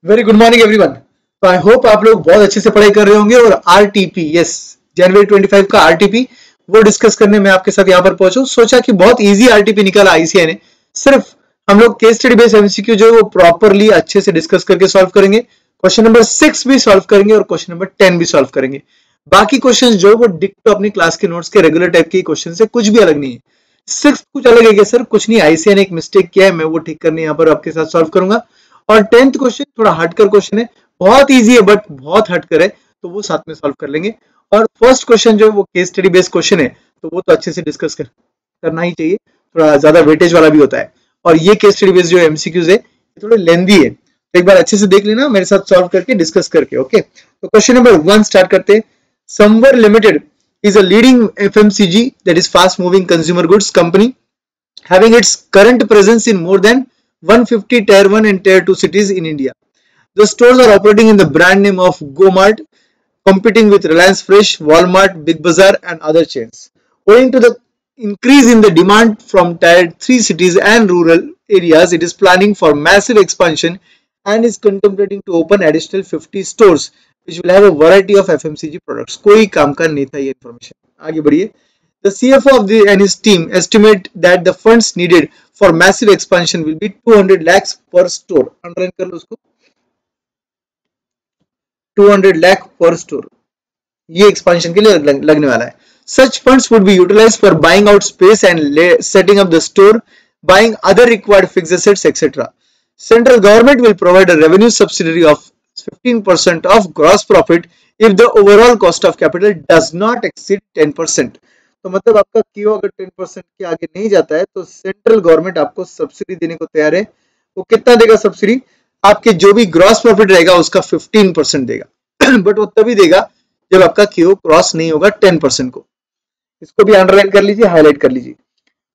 Very good morning everyone. तो I hope आप लोग बहुत अच्छे से पढ़ाई कर रहे होंगे और आरटीपी, यस, जनवरी 25 का आरटीपी वो डिस्कस करने में आपके साथ यहाँ पर पहुंचू। सोचा कि बहुत इजी आरटीपी निकाला आईसीआई ने, सिर्फ हम लोग केस स्टडी बेस्ड एमसीक्यू जो है वो प्रॉपरली अच्छे से डिस्कस करके सॉल्व करेंगे। क्वेश्चन नंबर 6 भी सॉल्व करेंगे और क्वेश्चन नंबर 10 भी सॉल्व करेंगे। बाकी क्वेश्चन जो है वो डिक्टो अपनी क्लास के नोट्स के रेगुलर टाइप के क्वेश्चन से कुछ भी अलग नहीं है। 6 कुछ अलग है क्या सर? कुछ नहीं, आईसीआई ने एक मिस्टेक किया है, मैं वो ठीक करने यहाँ पर आपके साथ सॉल्व करूंगा। और 10th क्वेश्चन थोड़ा हटकर क्वेश्चन है, बहुत इजी है बट बहुत हटकर है, तो वो साथ में सॉल्व कर लेंगे। और फर्स्ट क्वेश्चन जो है वो केस स्टडी बेस्ड क्वेश्चन है, तो वो तो अच्छे से डिस्कस करना ही चाहिए, थोड़ा ज्यादा वेटेज वाला भी होता है। और ये केस स्टडी बेस्ड जो एमसीक्यूज है थोड़े लेंदी है, तो एक बार अच्छे से देख लेना मेरे साथ सॉल्व करके डिस्कस करके। ओके, तो क्वेश्चन नंबर 1 स्टार्ट करते हैं। Somewhere limited is a leading FMCG, that is fast moving consumer goods company, having its current presence in more than 150 tier 1 and tier 2 cities in India. The stores are operating in the brand name of GoMart, competing with Reliance Fresh, Walmart, Big Bazaar and other chains. Owing to the increase in the demand from tier 3 cities and rural areas, it is planning for massive expansion and is contemplating to open additional 50 stores which will have a variety of FMCG products. कोई काम का नहीं था ये information। आगे बढ़िए। The CFO of the and his team estimate that the funds needed for massive expansion will be 200 lakhs per store. Underline कर लो उसको, 200 lakh per store ये expansion के लिए लगने वाला है। Such funds would be utilized for buying out space and setting up the store, buying other required fixed assets, etc. Central government will provide a revenue subsidy of 15% of gross profit if the overall cost of capital does not exceed 10%. तो मतलब आपका Q अगर 10% के आगे नहीं जाता है तो सेंट्रल गवर्नमेंट आपको सब्सिडी देने को तैयार है। वो कितना देगा सब्सिडी? आपके जो भी ग्रॉस प्रॉफिट रहेगा उसका 15% देगा बट वो तभी देगा जब आपका क्यू क्रॉस नहीं होगा 10% को। इसको भी अंडरलाइन कर लीजिए, हाईलाइट कर लीजिए।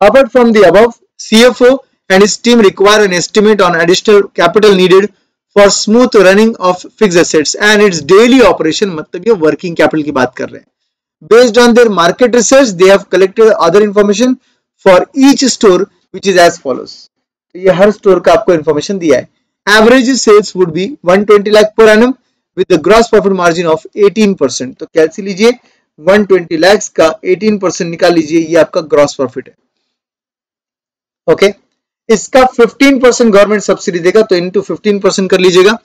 Apart from the above, CFO and his team require an estimate on additional capital needed for smooth running of fixed assets and its daily operation, मतलब ये working capital की बात कर रहे हैं। Based on their market research, they have collected other information for each store, which is as follows. तो ये हर store का आपको information दिया है। Average sales would be 120 lakh per annum with the gross profit margin of 18%. तो कैसे लीजिए, 120 lakhs का 18% निकाल लीजिए, ये आपका ग्रॉस प्रॉफिट है। ओके, इसका 15% गवर्नमेंट सब्सिडी देगा, तो इनटू 15% कर लीजिएगा।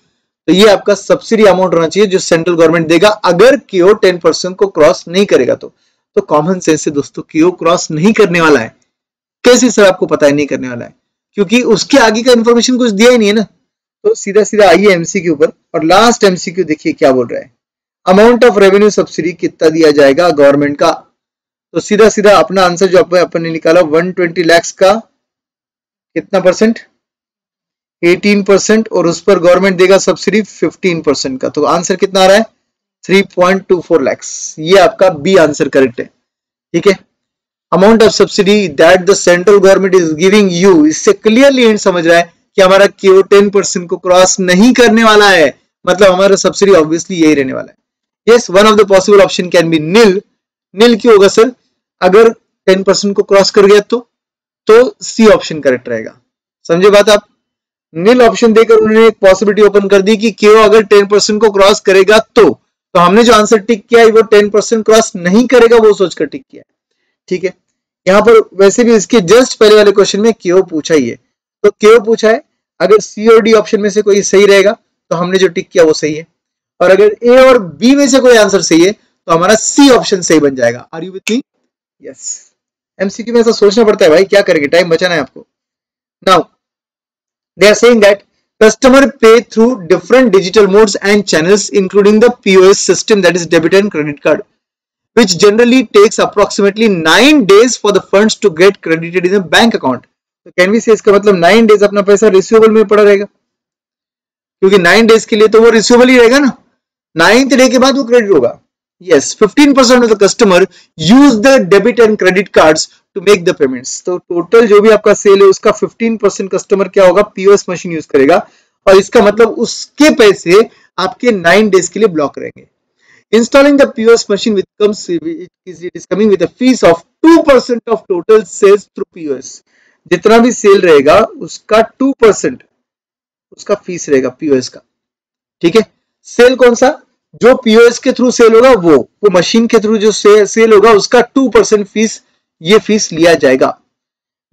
तो ये आपका सब्सिडी अमाउंट होना चाहिए जो सेंट्रल गवर्नमेंट देगा अगर क्यू 10% को क्रॉस नहीं करेगा। तो कॉमन सेंस से दोस्तों क्यू क्रॉस नहीं करने वाला है। कैसे सर आपको पता है नहीं करने वाला है? क्योंकि उसके आगे का इंफॉर्मेशन कुछ दिया ही नहीं है ना। तो सीधा सीधा आइए एमसीक्यू पर, और लास्ट एमसीक्यू देखिए क्या बोल रहा है। अमाउंट ऑफ रेवेन्यू सब्सिडी कितना दिया जाएगा गवर्नमेंट का? तो सीधा सीधा अपना आंसर जो अपन ने निकाला 120 lakhs का कितना परसेंट? 18%, और उस पर गवर्नमेंट देगा सब्सिडी 15% का। तो आंसर कितना आ रहा है? 3.24 lakhs। ये आपका बी आंसर करेक्ट है। ठीक है, amount of subsidy that the central government is giving you, इससे क्लियरली एंड समझ रहा है कि हमारा क्यू 10% को क्रॉस नहीं करने वाला है, मतलब हमारा सब्सिडी ऑब्वियसली यही रहने वाला है। Yes, one of the possible option can be nil. Nil क्यों होगा सर? अगर 10% को क्रॉस कर गया तो सी ऑप्शन करेक्ट रहेगा। समझे बात आप? नील ऑप्शन देकर उन्होंने एक पॉसिबिलिटी ओपन कर दी कि क्यू अगर 10% को क्रॉस करेगा तो हमने जो आंसर टिक किया है वो 10% क्रॉस नहीं करेगा वो सोचकर टिक किया है। ठीक है, यहाँ पर वैसे भी इसके जस्ट पहले वाले क्वेश्चन में क्यू पूछा ही है, तो क्यू पूछा है, अगर सी और डी ऑप्शन में से कोई सही रहेगा तो हमने जो टिक किया वो सही है, और अगर ए और बी में से कोई आंसर सही है तो हमारा सी ऑप्शन सही बन जाएगा। Are you with me? Yes, MCQ में ऐसा सोचना पड़ता है भाई, क्या करेंगे, टाइम बचाना है आपको। Now they are saying that customer pay through different digital modes and channels including the POS system, that is debit and credit card, which generally takes approximately 9 days for the funds to get credited in a bank account. तो can we से इसका मतलब 9 days अपना पैसा receivable में पड़ा रहेगा, क्योंकि 9 डेज के लिए तो वो रिसीवेबल ही रहेगा ना, 9th डे के बाद वो क्रेडिट होगा। Yes, 15% of the customer use the debit and credit cards to make the payments. तो टोटल जो भी आपका सेल है उसका 15% कस्टमर क्या होगा? पीओएस मशीन यूज करेगा, और इसका मतलब उसके पैसे आपके 9 डेज के लिए ब्लॉक रहेंगे। Installing the POS machine is coming with a fees of 2% of total sales through POS. जितना भी सेल रहेगा उसका 2% उसका फीस रहेगा पीओएस का। ठीक है। सेल कौन सा, जो पीओएस के थ्रू सेल होगा वो मशीन के थ्रू जो सेल होगा उसका 2% फीस, ये फीस लिया जाएगा।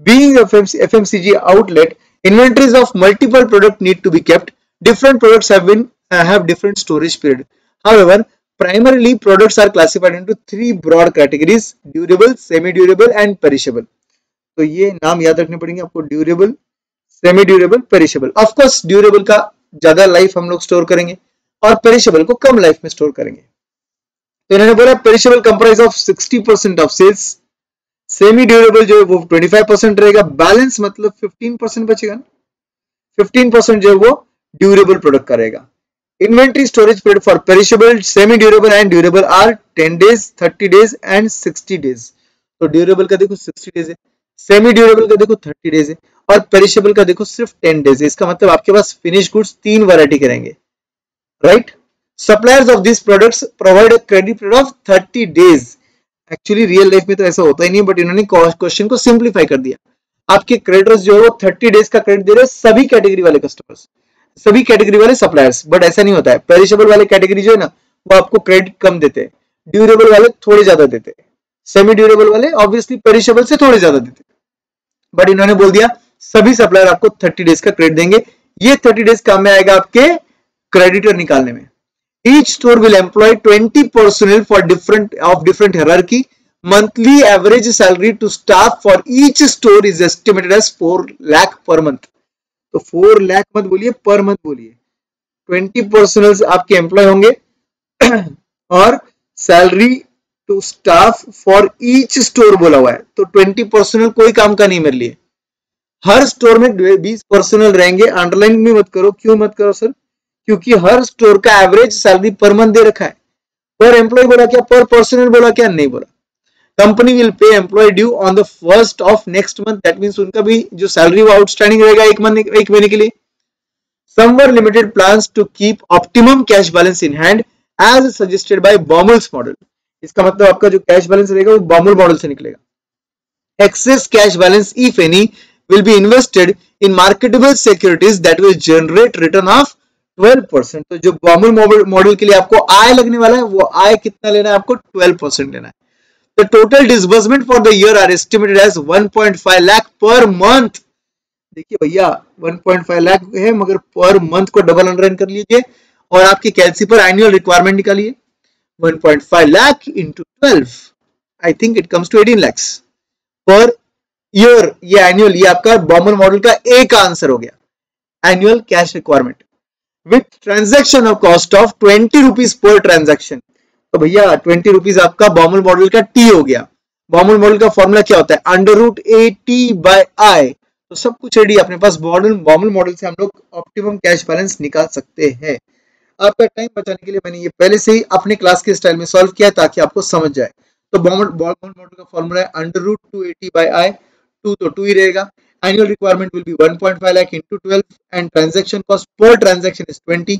Being FMCG outlet, inventories of multiple products need to be kept. Different products have different storage period. However, primarily products are classified into 3 broad categories: durable, semi-durable and perishable. तो ये नाम याद रखने पड़ेंगे आपको, durable, semi durable, perishable. Of course durable का ज्यादा life हम लोग स्टोर करेंगे और पेरिशेबल को कम लाइफ में स्टोर करेंगे। तो इन्होंने बोला perishable comprise of 60% of sales, semi durable जो है वो 25% रहेगा, बैलेंस मतलब 15% बचेगा ना, 15% जो है वो ड्यूरेबल प्रोडक्ट का रहेगा। Inventory storage period for perishable, semi durable and durable are 10 days, 30 days and 60 days. तो ड्यूरेबल का देखो 60 डेज है, सेमी ड्यूरेबल का देखो 30 डेज है और पेरिशेबल का देखो सिर्फ 10 डेज है। इसका मतलब आपके पास फिनिश गुड्स 3 वैरायटी के रहेंगे, right. Suppliers of this products provide a credit period of 30 days. Actually real life में तो ऐसा होता ही नहीं, बट इन्होंने क्वेश्चन को सिंप्लीफाई कर दिया। आपके क्रेडिटर्स जो है वो 30 डेज का क्रेडिट दे रहे हैं सभी कैटेगरी वाले कस्टमर्स, सभी कैटेगरी वाले सप्लायर्स, बट ऐसा नहीं होता है। पेरिशेबल वाले कैटेगरी जो है ना वो आपको क्रेडिट कम देते हैं, ड्यूरेबल वाले थोड़े ज्यादा देते हैं, सेमी ड्यूरेबल वाले ऑब्वियसली पेरिशेबल से थोड़े ज्यादा देते हैं, बट इन्होंने बोल दिया सभी सप्लायर आपको 30 डेज का क्रेडिट देंगे। ये 30 डेज काम में आएगा आपके क्रेडिटर निकालने में। Each store will employ 20 personnel for different hierarchy. Monthly average salary to staff for each store is estimated as 4 lakh per month. तो 4 लाख मत बोलिए, पर मंथ बोलिए। 20 पर्सनल आपके एम्प्लॉय होंगे और salary to staff for each store बोला हुआ है, तो 20 पर्सनल कोई काम का नहीं मेरे लिए। हर स्टोर में 20 पर्सनल रहेंगे। अंडरलाइन भी मत करो, क्यों मत करो सर, क्योंकि हर स्टोर का एवरेज सैलरी पर मंथ दे रखा है। पर एम्प्लॉय बोला क्या, पर पर्सनल बोला क्या, नहीं बोला। Company will pay employ due on the first of next month, that means उनका भी जो सैलरी वो आउटस्टैंडिंग रहेगा एक महीने के लिए। Someware limited plans to keep optimum cash balance in hand as suggested by Baumol's model. इसका मतलब आपका जो कैश बैलेंस रहेगा वो बॉमुल मॉडल से निकलेगा। Access cash balance if any will be invested in marketable securities that will generate return of 12%। तो जो बॉमुल मॉडल के लिए आपको आय लगने वाला है वो आय कितना लेना है आपको, 12% लेना है। The total disbursement for the year are estimated as 1.5 lakh per month। देखिए भैया 1.5 लाख है, मगर पर मंथ को डबल अंडरलाइन कर लीजिए और आपकी कैलसी पर एनुअल रिक्वायरमेंट निकालिए। 1.5 lakh into 12, I think it comes to 18 lakhs per year. ये एनुअल, ये आपका बॉमुल मॉडल का ए का आंसर हो गया, annual cash requirement with transaction of cost of 20 rupees per transaction. तो भैया 20 रुपीज आपका बॉमुल मॉडल का टी हो गया। बॉमुल मॉडल का फॉर्मूला क्या होता है, √AT/I। तो सब कुछ रेडी अपने पास। बॉमुल मॉडल से हम लोग ऑप्टिमम कैश बैलेंस निकाल सकते हैं। आपका टाइम बचाने के लिए मैंने ये पहले से ही अपने क्लास के स्टाइल में सॉल्व किया ताकि आपको समझ जाए। तो बॉमुल मॉडल का फॉर्मूला है √2AT/I, 2 तो 2 ही रहेगा। Annual requirement will be 1.5 lakh into 12 and transaction cost per transaction is 20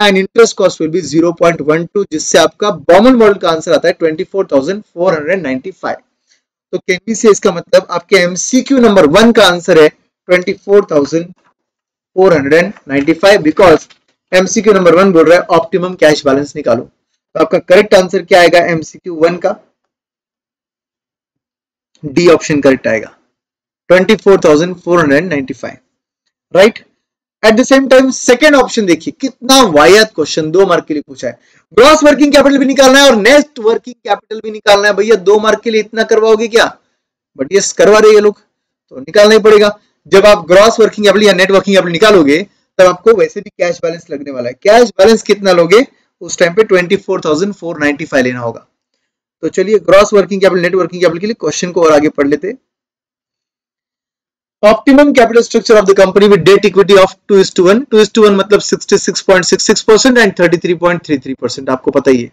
and interest cost will be 0.12, जिससे आपका बॉमुल मॉडल का आंसर आता है 24,495। तो केबी से इसका मतलब आपके एमसीक्यू नंबर 1 का आंसर है 24,495, बिकॉज एमसीक्यू नंबर 1 बोल रहा है ऑप्टिमम कैश बैलेंस निकालो। तो आपका करेक्ट आंसर क्या आएगा एमसीक्यू 1 का, डी ऑप्शन करेक्ट आएगा, 24,495, right. At the same time second option देखिए कितना वाहियात क्वेश्चन, 2 मार्क के लिए पूछा है। ग्रॉस वर्किंग कैपिटल भी निकालना है और नेट वर्किंग कैपिटल भी निकालना है। भैया 2 मार्क के लिए इतना करवाओगे क्या, बट यस करवा रहे हैं लोग, तो निकालना ही पड़ेगा। जब आप ग्रॉस वर्किंग कैपिटल या नेट वर्किंग कैपिटल निकालोगे तब आपको वैसे भी कैश बैलेंस लगने वाला है। कैश बैलेंस कितना लोगे उस टाइम पे 24,495 लेना होगा। तो चलिए gross working capital net working capital के लिए क्वेश्चन को और आगे पढ़ लेते हैं। Optimum capital structure of the company with debt equity of 2:1, 2:1 मतलब 66.66% एंड 33.33%, आपको पता ही है।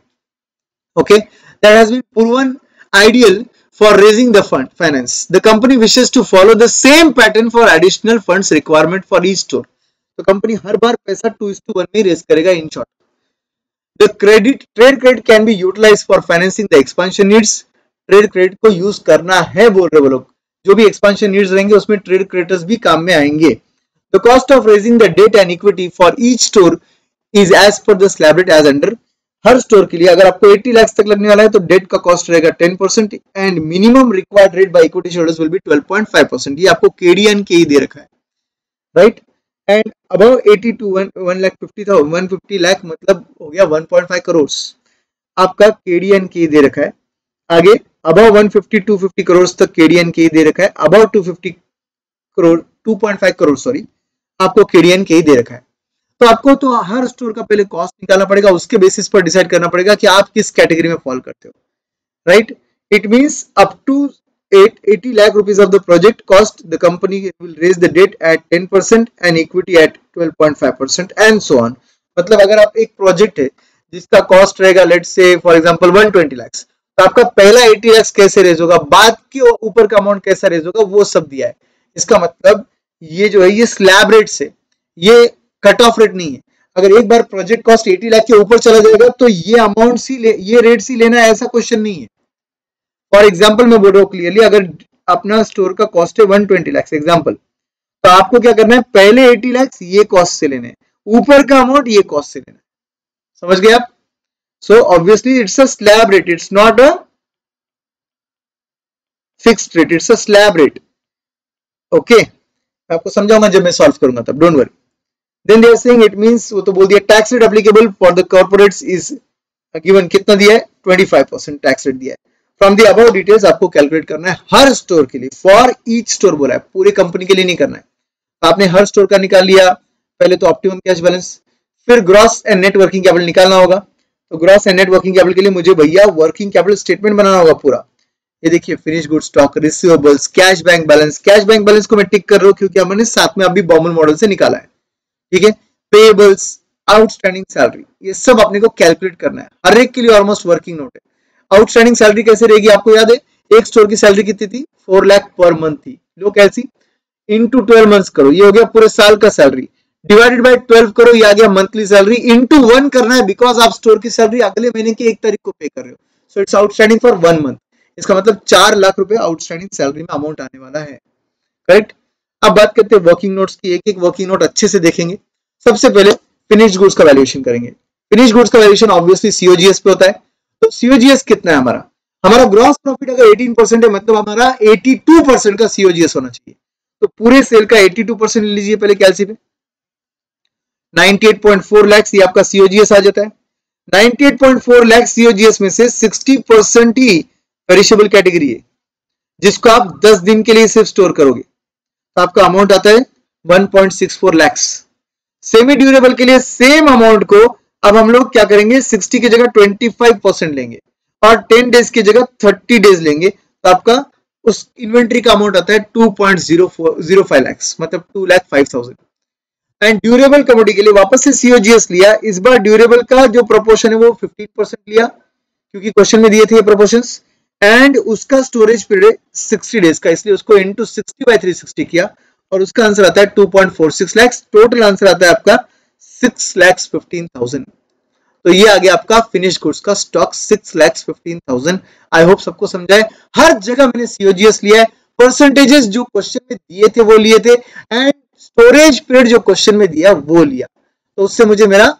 Okay, that has been proven ideal for raising the fund finance. The company wishes to follow the same pattern for additional funds requirement for each store. तो company हर बार पैसा 2:1 में रेज करेगा। In short, the trade credit can be utilized for financing the expansion needs. Trade credit को use करना है बोल रहे वो लोग, जो भी एक्सपेंशन नीड्स रहेंगे उसमें ट्रेड क्रेडिटर्स भी काम में आएंगे। The cost of raising the debt and equity for each store is as per the slab rate as under. हर स्टोर के लिए अगर आपको 80 लाख तक लगने वाला है तो डेट का कॉस्ट रहेगा 10% and minimum required rate by equity shareholders will be 12.5%। ये आपको केडीएन के ही दे रखा है, right. And above 80 to 150 lakh मतलब हो गया 1.5 करोड़ आपका केडीएन के दे रखा है। आगे अबव 150 250 करोड़ तक केडीएन के दे रखा है, अबव 250 करोड़ 2.5 करोड़ सॉरी आपको केडीएन के दे रखा है। तो आपको तो हर स्टोर का पहले कॉस्ट निकालना पड़ेगा, उसके बेसिस पर डिसाइड करना पड़ेगा कि आप किस कैटेगरी में फॉल करते हो, right. It means up to 80 lakh rupees of the project cost the company will raise the debt at 10% and equity at 12.5% and so on। मतलब अगर आप एक प्रोजेक्ट है जिसका कॉस्ट रहेगा let's say for example 120 lakh, तो आपका पहला 80 लाख कैसे रेज होगा, बाद के ऊपर का अमाउंट कैसा रेज होगा, वो सब दिया है। इसका मतलब ये जो है ये स्लैब रेट से, ये कट ऑफ रेट नहीं है। अगर एक बार प्रोजेक्ट कॉस्ट 80 लाख के ऊपर चला जाएगा तो ये अमाउंट ये रेट सी लेना है, ऐसा क्वेश्चन नहीं है। फॉर एग्जाम्पल मैं बोल रहा हूँ क्लियरली, अगर अपना स्टोर का कॉस्ट है 120 लाख एग्जाम्पल, तो आपको क्या करना है, पहले 80 लाख ये कॉस्ट से लेने हैं, ऊपर का अमाउंट ये कॉस्ट से लेना है। समझ गए आप? So obviously it's a slab rate, it's not a fixed rate, it's a slab rate. Okay, आपको समझाऊंगा जब मैं सॉल्व करूंगा तब, don't worry. Then they are saying it means, वो तो बोल दिया tax rate applicable for the corporates is given, कितना दिया है 25% टैक्स रेट दिया है। फ्रॉम द अबव डिटेल्स आपको कैलकुलेट करना है हर स्टोर के लिए, फॉर ईच स्टोर बोला है, पूरे कंपनी के लिए नहीं करना है। आपने हर स्टोर का निकाल लिया, पहले तो ऑप्टिमम कैश बैलेंस, फिर gross and net working capital निकालना होगा। तो gross and net working capital के लिए मुझे भैया वर्किंग कैपिटल स्टेटमेंट बनाना होगा पूरा। ये देखिए finish good stock, receivables, cash bank balance. Cash bank balance को मैं टिक कर रहा हूं क्योंकि हमने साथ में अभी बॉमल मॉडल से निकाला है, ठीक है। पेएबल्स, आउटस्टैंडिंग सैलरी, ये सब अपने को कैलकुलेट करना है, हर एक के लिए ऑलमोस्ट वर्किंग नोट है। आउटस्टैंडिंग सैलरी कैसे रहेगी आपको याद है, एक स्टोर की सैलरी कितनी थी 4 लाख पर मंथ थी, लो कैसी, इनटू 12 मंथ्स करो, ये हो गया पूरे साल का सैलरी, डिवाइडेड बाय 12 करो, ये आ गया मंथली सैलरी, इनटू 1 करना है बिकॉज आप स्टोर की सैलरी अगले महीने की 1 तारीख को पे कर रहे हो। So it's outstanding for 1 month, इसका मतलब 4 लाख रुपए आउटस्टैंडिंग सैलरी में अमाउंट आने वाला है, करेक्ट। अब बात करते हैं वर्किंग नोट्स की, एक एक वर्किंग नोट अच्छे से देखेंगे। सबसे पहले फिनिश गुड्स का वैल्यूएशन करेंगे। फिनिश गुड्स का वैल्यूएशन ऑब्वियसली सीओजीएस पे होता है। तो सीओजीएस कितना है हमारा, हमारा ग्रॉस प्रॉफिट अगर 18% है मतलब हमारा 82% का सीओजीएस होना चाहिए। तो पूरे सेल का 82% ले लीजिए पहले कैलसी पे, 98.4 लाख ये आपका सीओजीएस आ जाता है। 98.4 लाख सीओजीएस में से 60% ही पेरिशेबल कैटेगरी है जिसको आप 10 दिन के लिए सिर्फ स्टोर करोगे, तो आपका अमाउंट आता है 1.64 लाख। सेमी ड्यूरेबल के लिए सेम अमाउंट को अब हम लोग क्या करेंगे, 60 की जगह 25% लेंगे और 10 डेज की जगह 30 डेज लेंगे, तो आपका उस इन्वेंट्री का अमाउंट आता है 2.05 लाख, मतलब 2,05,000। एंड ड्यूरेबल कमोडिटी के लिए वापस से सीओजीएस लिया, इस बार ड्यूरेबल का जो प्रोपोर्शन है वो 15% लिया क्योंकि क्वेश्चन में दिए थे ये प्रोपोर्शंस, एंड उसका स्टोरेज पीरियड 60 डेज का, इसलिए उसको इनटू 60/360 किया और उसका आंसर आता है 2.46 लाख। टोटल आंसर आता है आपका 6,15,000। तो ये आ गया आपका फिनिश गुड्स का स्टॉक 6,15,000। आई होप सबको समझा है। हर जगह मैंने सीओजीएस लिया है, परसेंटेजेस जो क्वेश्चन में दिए थे वो लिए थे, एंड स्टोरेज पीरियड जो क्वेश्चन में दिया वो लिया, तो उससे मुझे मेरा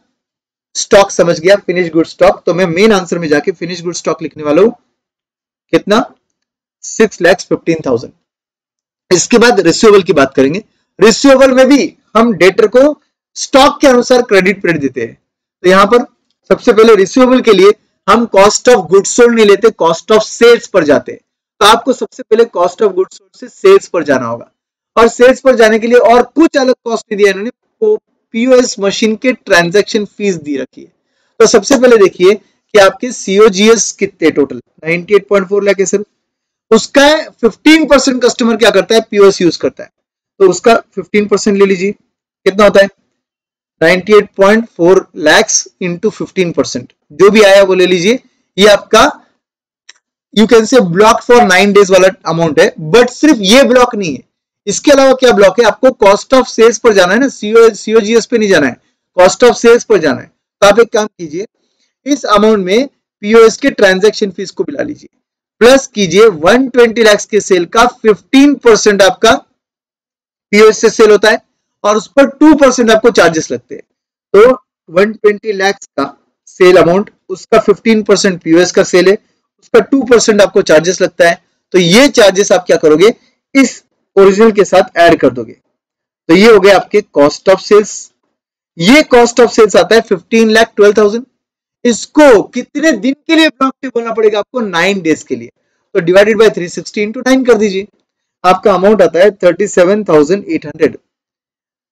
स्टॉक समझ गया फिनिश गुड स्टॉक। तो मैं मेन आंसर में जाके फिनिश गुड स्टॉक लिखने वाला हूं, कितना 6,15,000। इसके बाद रिसीवेबल की बात करेंगे। रिसीवेबल में भी हम डेटर को स्टॉक के अनुसार क्रेडिट पीरियड देते हैं। तो यहां पर सबसे पहले रिसीवेबल के लिए हम कॉस्ट ऑफ गुड्स सोल्ड नहीं लेते, कॉस्ट ऑफ सेल्स पर जाते हैं। तो आपको सबसे पहले कॉस्ट ऑफ गुड्स सोल्ड से सेल्स पर जाना होगा, और सेल्स पर जाने के लिए और कुछ अलग कॉस्ट नहीं दिया इन्होंने, पीओएस मशीन के ट्रांजैक्शन फीस दी रखी है। तो सबसे पहले देखिए कि आपके सीओजीएस कितने, टोटल 98.4 लाख है सर, उसका 15% कस्टमर क्या करता है, पीओएस यूज करता है, तो उसका 15% ले लीजिए, कितना होता है 98.4 लाख इंटू 15%, जो भी आया वो ले लीजिए। ये आपका you can say block for 9 days वाला अमाउंट है, बट सिर्फ ये ब्लॉक नहीं है, इसके अलावा क्या ब्लॉक है, आपको कॉस्ट ऑफ सेल्स पर जाना है ना, सीओजीएस पे नहीं जाना है, कॉस्ट ऑफ सेल्स पर जाना है। तो आप एक काम कीजिए, इस अमाउंट में पीओएस के ट्रांजैक्शन फीस को मिला लीजिए, प्लस कीजिए 120 लाख के सेल का 15% आपका पीओएस से सेल होता है और उस पर 2% आपको चार्जेस लगते हैं। तो 120 लाख का सेल अमाउंट, उसका 15% पीओएस का सेल है, उसका 2% आपको चार्जेस लगता है। तो ये चार्जेस आप क्या करोगे, इस ओरिजिनल के साथ ऐड कर दोगे। तो ये हो गए आपके कॉस्ट ऑफ सेल्स। ये कॉस्ट ऑफ सेल्स आता है 15,12,000। इसको कितने दिन के लिए ब्लॉक पे बोलना पड़ेगा आपको, 9 डेज के लिए। तो डिवाइडेड बाय 360 इंटू 9 कर दीजिए, आपका अमाउंट आता है 37,800।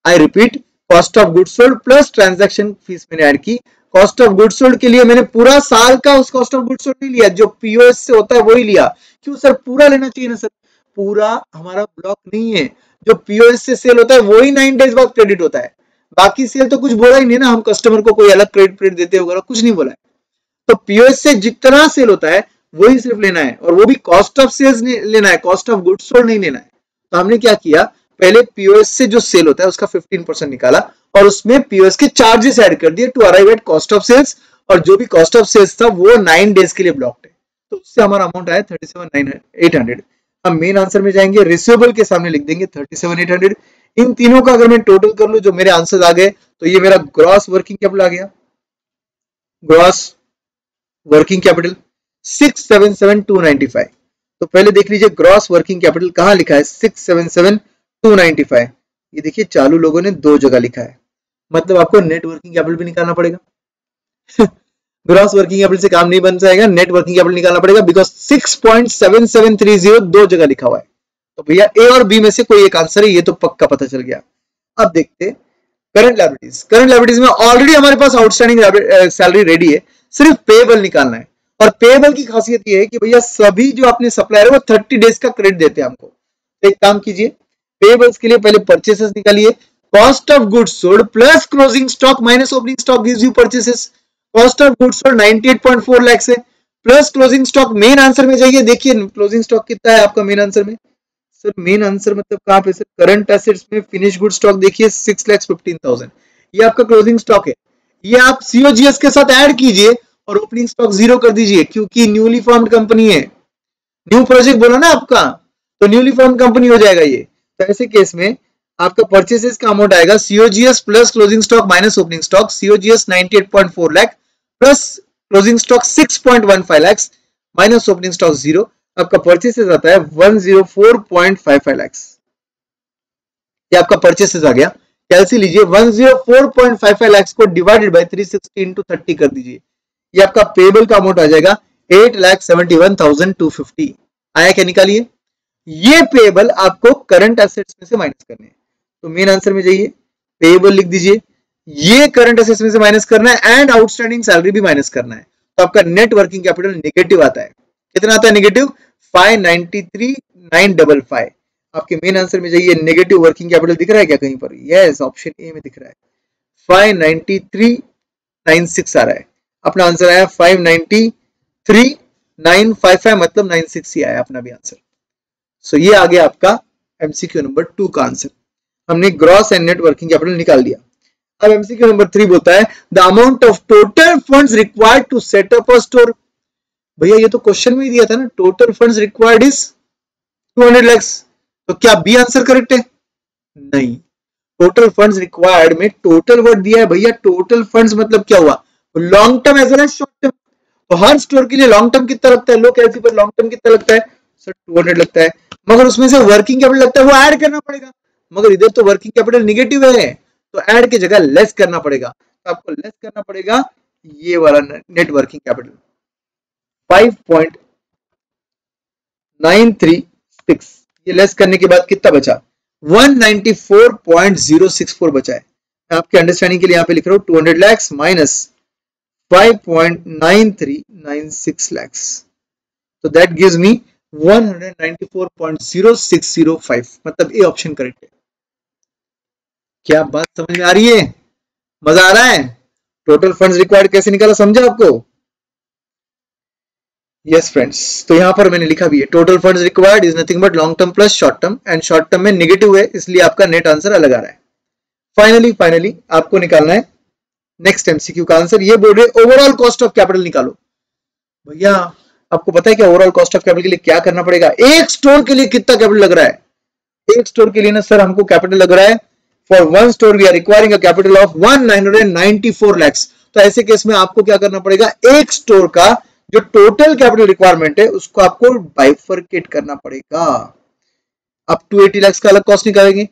I repeat, cost of goods sold plus transaction fees मैंने ऐड की। कॉस्ट ऑफ गुड्स सोल्ड के लिए मैंने पूरा साल का उस कॉस्ट ऑफ गुड्स सोल्ड नहीं लिया, जो पीओएस से होता है वही लिया। क्यों सर, पूरा लेना चाहिए ना सर, पूरा हमारा ब्लॉक नहीं है, जो पीओएस से सेल होता है वही 9 डेज बाद क्रेडिट होता है। बाकी सेल तो कुछ बोला ही नहीं ना, हम कस्टमर को कोई अलग क्रेडिट देते वगैरह कुछ नहीं बोला है। तो पीओएस से जितना सेल होता है वही सिर्फ लेना है, और वो भी कॉस्ट ऑफ सेल्स लेना है, कॉस्ट ऑफ गुड्स सोल्ड नहीं लेना है। तो हमने क्या किया, पहले पीओएस से जो सेल होता है उसका 15% निकाला और उसमें पीओएस के चार्जेस ऐड कर दिए to arrive at cost of sales, और जो भी कॉस्ट ऑफ सेल्स था वो 9 डेज के लिए ब्लॉक्ड है। तो उससे हमारा अमाउंट आया 37,800। हम मेन आंसर में जाएंगे, रिसीवेबल के सामने लिख देंगे 37,800। इन तीनों का अगर मैं टोटल कर लूं, जो मेरे आंसर आ गए, तो ये मेरा ग्रॉस वर्किंग कैपिटल आ गया। Gross working capital 677,295। तो पहले देख लीजिए ग्रॉस वर्किंग कैपिटल कहां लिखा है, 677,295। ये देखिए चालू लोगों ने 2 जगह लिखा है, मतलब आपको नेट वर्किंग कैपिटल भी निकालना पड़ेगा। ग्रॉस वर्किंग कैपिटल से काम नहीं बन जाएगा, नेट वर्किंग कैपिटल निकालना पड़ेगा, बिकॉज 6.7730 2 जगह लिखा हुआ है। तो भैया ए और बी में से कोई एक आंसर है, ये तो पक्का पता चल गया। अब देखते करंट लायबिलिटीज। करंट लायबिलिटीज में ऑलरेडी हमारे पास आउटस्टैंडिंग सैलरी रेडी है, सिर्फ पेएबल निकालना है। और पेएबल की खासियत ये है कि भैया सभी जो अपने सप्लायर है वो 30 डेज का क्रेडिट देते हैं हमको। तो एक काम कीजिए, पेएबल्स के लिए पहले परचेसेस निकालिए। Cost of goods sold plus closing stock minus opening stock gives you purchases. Cost of goods sold 98.4 lakh है, plus closing stock. Main answer में जाइए, देखिए क्लोजिंग स्टॉक कितना है आपका मेन आंसर में। सर मेन आंसर मतलब कहां पे सर, करंट एसेट्स में फिनिश गुड स्टॉक देखिए 6,15,000, ये आपका क्लोजिंग स्टॉक है। ये आप सीओजीएस के साथ ऐड कीजिए और ओपनिंग स्टॉक 0 कर दीजिए, क्योंकि न्यूली फॉर्म्ड कंपनी है। न्यू प्रोजेक्ट बोला ना आपका, तो न्यूली फॉर्म्ड कंपनी हो जाएगा ये। तो ऐसे केस में आपका परचेसेस का अमाउंट आएगा COGS plus closing stock minus opening stock. COGS 98.4 lakh plus closing stock 6.15 lakh minus opening stock 0, आपका परचेसेस आता है 104.55 लाख। ये आपका परचेसेस आ गया। कैलसी लीजिए, 104.55 लाख को डिवाइडेड बाय 360 इंटू 30 कर दीजिए, ये आपका पेबल का अमाउंट आ जाएगा 8,71,250। आया क्या, निकालिए। ये पेबल आपको करंट एसेट्स में से माइनस करने हैं। तो मेन आंसर में जाइए, पेबल लिख दीजिए, ये करंट एसेट्स में से माइनस करना है एंड आउटस्टैंडिंग सैलरी भी माइनस करना है। तो आपका नेट वर्किंग कैपिटल नेगेटिव आता है। कितना आता है नेगेटिव, 593,955। आपके मेन आंसर में जाइए, नेगेटिव वर्किंग कैपिटल दिख रहा है क्या कहीं पर? यस, ऑप्शन ए में दिख रहा है, 593,996 आ रहा है। अपना आंसर आया 593,955, मतलब 96 ही आया अपना भी आंसर। सो ये आ गया आपका एमसीक्यू नंबर 2 का आंसर। हमने gross and net working capital निकाल दिया। अब एमसीक्यू नंबर 3 बोलता है the amount of total funds required to set up a store. भैया ये तो क्वेश्चन में ही दिया था ना, total funds required is 200 lakh. तो क्या बी आंसर करेक्ट है? नहीं, टोटल फंड्स रिक्वायर्ड में टोटल वर्ड दिया है भैया। टोटल फंड्स मतलब क्या हुआ, long term as well as short term. तो हर स्टोर के लिए लॉन्ग टर्म कितना लगता है, लो कैलसी पर लॉन्ग टर्म कितना लगता है सर, 200 लगता है, मगर उसमें से वर्किंग कैपिटल लगता है, वो ऐड करना पड़ेगा। मगर इधर तो वर्किंग कैपिटल निगेटिव है, तो ऐड की जगह लेस करना पड़ेगा। तो आपको लेस करना पड़ेगा ये वाला नेट वर्किंग कैपिटल 5.936। ये लेस करने के बाद कितना बचा, 194.064 बचा है। आपके अंडरस्टैंडिंग के लिए यहाँ पे लिख रहा हूँ 200 लाख माइनस 5.9396 लाख, तो दैट गिव्स मी 194.0605, मतलब ए ऑप्शन करेक्ट है। क्या बात समझ में आ रही है, मजा आ रहा है? टोटल फंड्स रिक्वायर्ड कैसे निकाला, समझा आपको? यस फ्रेंड्स, तो यहां पर मैंने लिखा भी है, total funds required is nothing but long term plus short term, and short term में नेगेटिव है, इसलिए आपका नेट आंसर अलग आ रहा है। फाइनली आपको निकालना है नेक्स्ट एमसीक्यू का आंसर। ये बोल रहे ओवरऑल कॉस्ट ऑफ कैपिटल निकालो। भैया आपको पता है क्या ओवरऑल कॉस्ट ऑफ कैपिटल के लिए क्या करना पड़ेगा? एक स्टोर के लिए कितना कैपिटल लग रहा है? एक स्टोर के लिए ना सर हमको कैपिटल लग रहा है for one store we are requiring a capital of 1994 lakhs। तो ऐसे केस में आपको क्या करना पड़ेगा, एक स्टोर का जो टोटल कैपिटल रिक्वायरमेंट है उसको आपको बाइफरकेट करना पड़ेगा। अप टू 80 lakhs का अलग कॉस्ट निकालेंगे,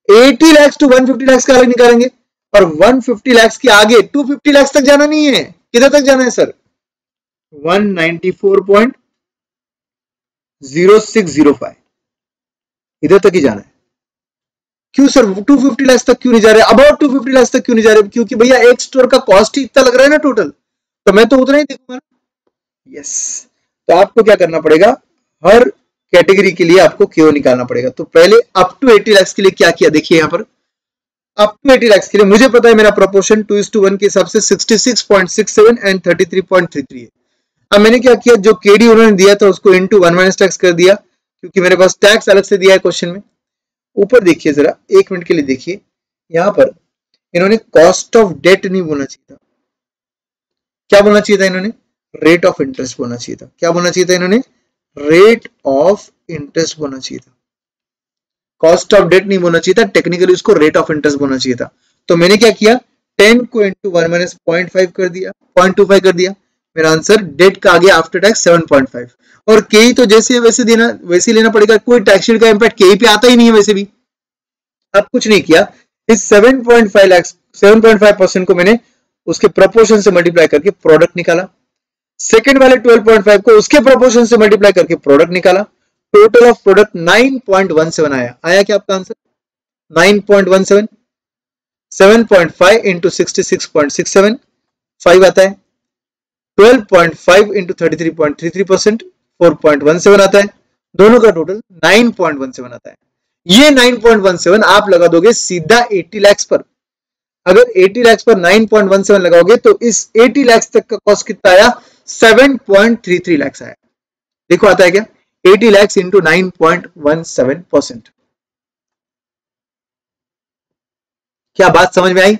80 lakhs to 150 lakhs का अलग निकालेंगे, और 150 lakhs के आगे 250 lakhs तक जाना नहीं है। किधर तक जाना है सर, 194.0605 इधर तक ही जाना है। क्यों सर 250 lakhs तक क्यों नहीं जा रहे, अबाउट 250 lakhs तक क्यों नहीं जा रहे, क्योंकि भैया एक स्टोर का कॉस्ट ही इतना लग रहा है ना टोटल, तो मैं तो उतना ही देखूंगा। यस, तो आपको क्या करना पड़ेगा, हर कैटेगरी के लिए आपको क्यों निकालना पड़ेगा। तो पहले अप टू 80 lakhs के लिए क्या किया, देखिए यहाँ पर अप टू 80 lakhs के लिए मुझे पता है मेरा प्रोपोर्शन 2:1 के हिसाब से 66.67 एंड 33.33 है। अब मैंने क्या किया, जो केडी उन्होंने दिया था उसको इनटू 1 माइनस टैक्स कर दिया, क्योंकि मेरे पास टैक्स अलग से दिया है क्वेश्चन में। ऊपर देखिए जरा, 1 मिनट के लिए देखिए, यहां पर इन्होंने कॉस्ट ऑफ डेट नहीं बोलना चाहिए था, क्या बोलना चाहिए था इन्होंने, रेट ऑफ इंटरेस्ट बोलना चाहिए था। क्या बोलना चाहिए था इन्होंने, रेट ऑफ इंटरेस्ट बोलना चाहिए था, कॉस्ट ऑफ डेट नहीं बोलना चाहिए था, टेक्निकली उसको रेट ऑफ इंटरेस्ट बोलना चाहिए था। तो मैंने क्या किया, 10 को इंटू 1 माइनस 0.5 कर दिया, 0.25 कर दिया, मेरा आंसर डेट का आ गया आफ्टर टैक्स 7.5। और के तो जैसे वैसे देना, वैसे लेना पड़ेगा, कोई टैक्स शीट का इंपैक्ट के पे आता ही नहीं है वैसे भी। अब कुछ नहीं किया, इस 7.5 लाख 7.5% को मैंने उसके प्रोपोर्शन से मल्टीप्लाई करके प्रोडक्ट निकाला, सेकंड वाले 12.5 को उसके प्रोपोर्शन से मल्टीप्लाई करके प्रोडक्ट निकाला, टोटल ऑफ प्रोडक्ट 9.17 आया। आया क्या आपका आंसर 9.17, 7.5 इंटू 66.67 5 आता है, 12.5 इंटू 33.33% 4.17 आता है, दोनों का टोटल 9.17 आता है। ये 9.17 आप लगा दोगे सीधा 80 lakhs पर। अगर 80 lakhs पर 9.17 लगाओगे तो इस 80 lakhs तक का कॉस्ट कितना आया, 7.33 lakhs आया। देखो आता है क्या, 80 lakhs इंटू 9.17%। क्या बात समझ में आई?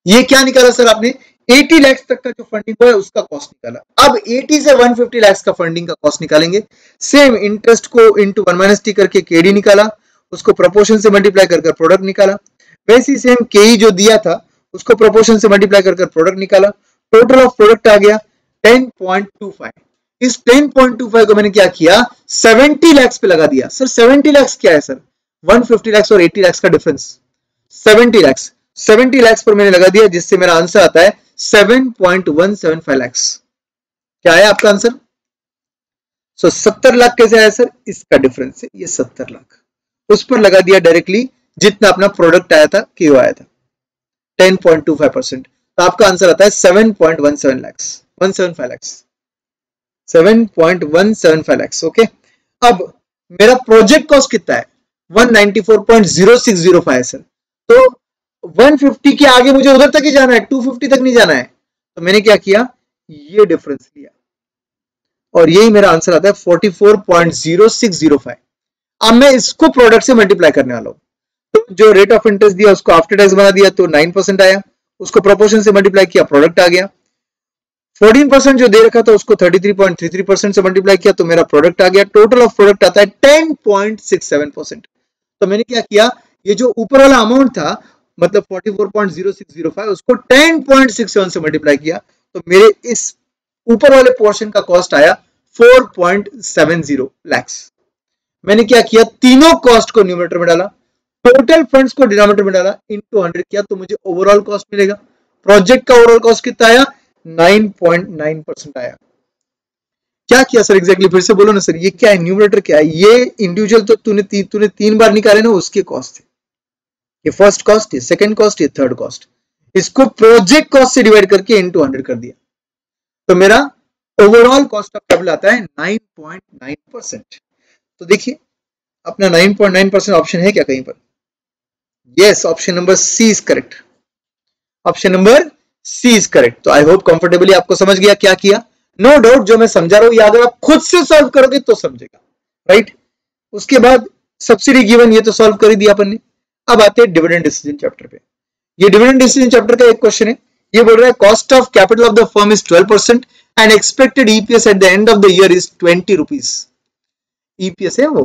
ये क्या निकाला सर आपने, 80 lakhs तक का जो फंडिंग हुआ है उसका कॉस्ट निकाला। अब 80 से 150 lakhs का फंडिंग का कॉस्ट निकालेंगे। सेम इंटरेस्ट को इंटू 1 माइनस टी करके केडी निकाला, उसको प्रोपोर्शन से मल्टीप्लाई कर प्रोडक्ट निकाला। वैसे ही सेम केई जो दिया था उसको प्रोपोर्शन से मल्टीप्लाई कर प्रोडक्ट निकाला, टोटल ऑफ प्रोडक्ट आ गया 10.25। इस 10.25 को मैंने क्या किया, 70 lakhs पे लगा दिया। सर 70 lakhs क्या है सर, 150 lakhs और 80 lakhs का डिफरेंस, 70 lakhs 70 lakhs पर मैंने लगा दिया, जिससे मेरा आंसर आता है 7.175 lakhs। क्या है आपका आंसर, 70 लाख कैसे आया सर, इसका डिफरेंस है ये 70 लाख, उस पर लगा दिया डायरेक्टली जितना अपना प्रोडक्ट आया था, क्यों आया था 10.25%। तो आपका आंसर आता है 7.17 lakhs 175 lakhs 7.175 lakhs। ओके, अब मेरा प्रोजेक्ट कॉस्ट कितना है 194.0605 है सर। तो 150 के आगे मुझे उधर तक ही जाना है, 250 तक नहीं जाना है। तो मैंने क्या किया, ये डिफरेंस लिया और यही मेरा आंसर आता है 44.0605। अब मैं इसको प्रोडक्ट से मल्टीप्लाई करने वाला हूं। तो जो रेट ऑफ इंटरेस्ट दिया उसको आफ्टर टैक्स बना दिया तो 9% आया, उसको प्रोपोर्शन से मल्टीप्लाई किया प्रोडक्ट आ गया। 14% जो दे रखा था उसको 33.33% से मल्टीप्लाई किया तो मेरा प्रोडक्ट आ गया। टोटल ऑफ प्रोडक्ट आता है 10.67%। तो मैंने क्या किया, ये जो ऊपर वाला अमाउंट था मतलब 44.0605 उसको 10.67 से मल्टीप्लाई किया तो मेरे इस ऊपर वाले पोर्शन का कॉस्ट आया 4.70 lakhs। मैंने क्या किया, तीनों कॉस्ट को न्यूमरेटर में डाला, टोटल फंड्स को डिनोमिनेटर में डाला, इनटू 100 किया तो मुझे ओवरऑल कॉस्ट मिलेगा। प्रोजेक्ट का ओवरऑल कॉस्ट कितना आया, 9.9% आया। क्या किया सर एग्जैक्टली, फिर से बोलो ना सर, ये क्या है, न्यूमरेटर क्या है, ये इंडिविजुअल तो तूने 3 बार निकाले ना, उसके कॉस्ट थे, ये फर्स्ट कॉस्ट, ये सेकंड कॉस्ट, ये थर्ड कॉस्ट, इसको प्रोजेक्ट कॉस्ट से डिवाइड करके इनटू 100 कर दिया तो मेरा ओवरऑल कॉस्ट ऑफ कैपिटल आता है 9.9%। तो देखिए अपना 9.9% ऑप्शन है क्या कहीं पर, yes option number C is correct, option number C is correct. तो आई होप कंफर्टेबली आपको समझ गया क्या किया। नो डाउट जो मैं समझा रहा हूं ये अगर आप खुद से सॉल्व करोगे तो समझेगा, राइट। उसके बाद सब्सिडी गिवन, ये तो सॉल्व कर ही दिया अपन ने। अब आते हैं डिविडेंड डिसीजन चैप्टर पे। ये डिविडेंड डिसीजन चैप्टर का एक क्वेश्चन है, ये बोल रहा है cost of capital of the firm is 12% and expected EPS at the end of the year is 20 rupees. EPS है वो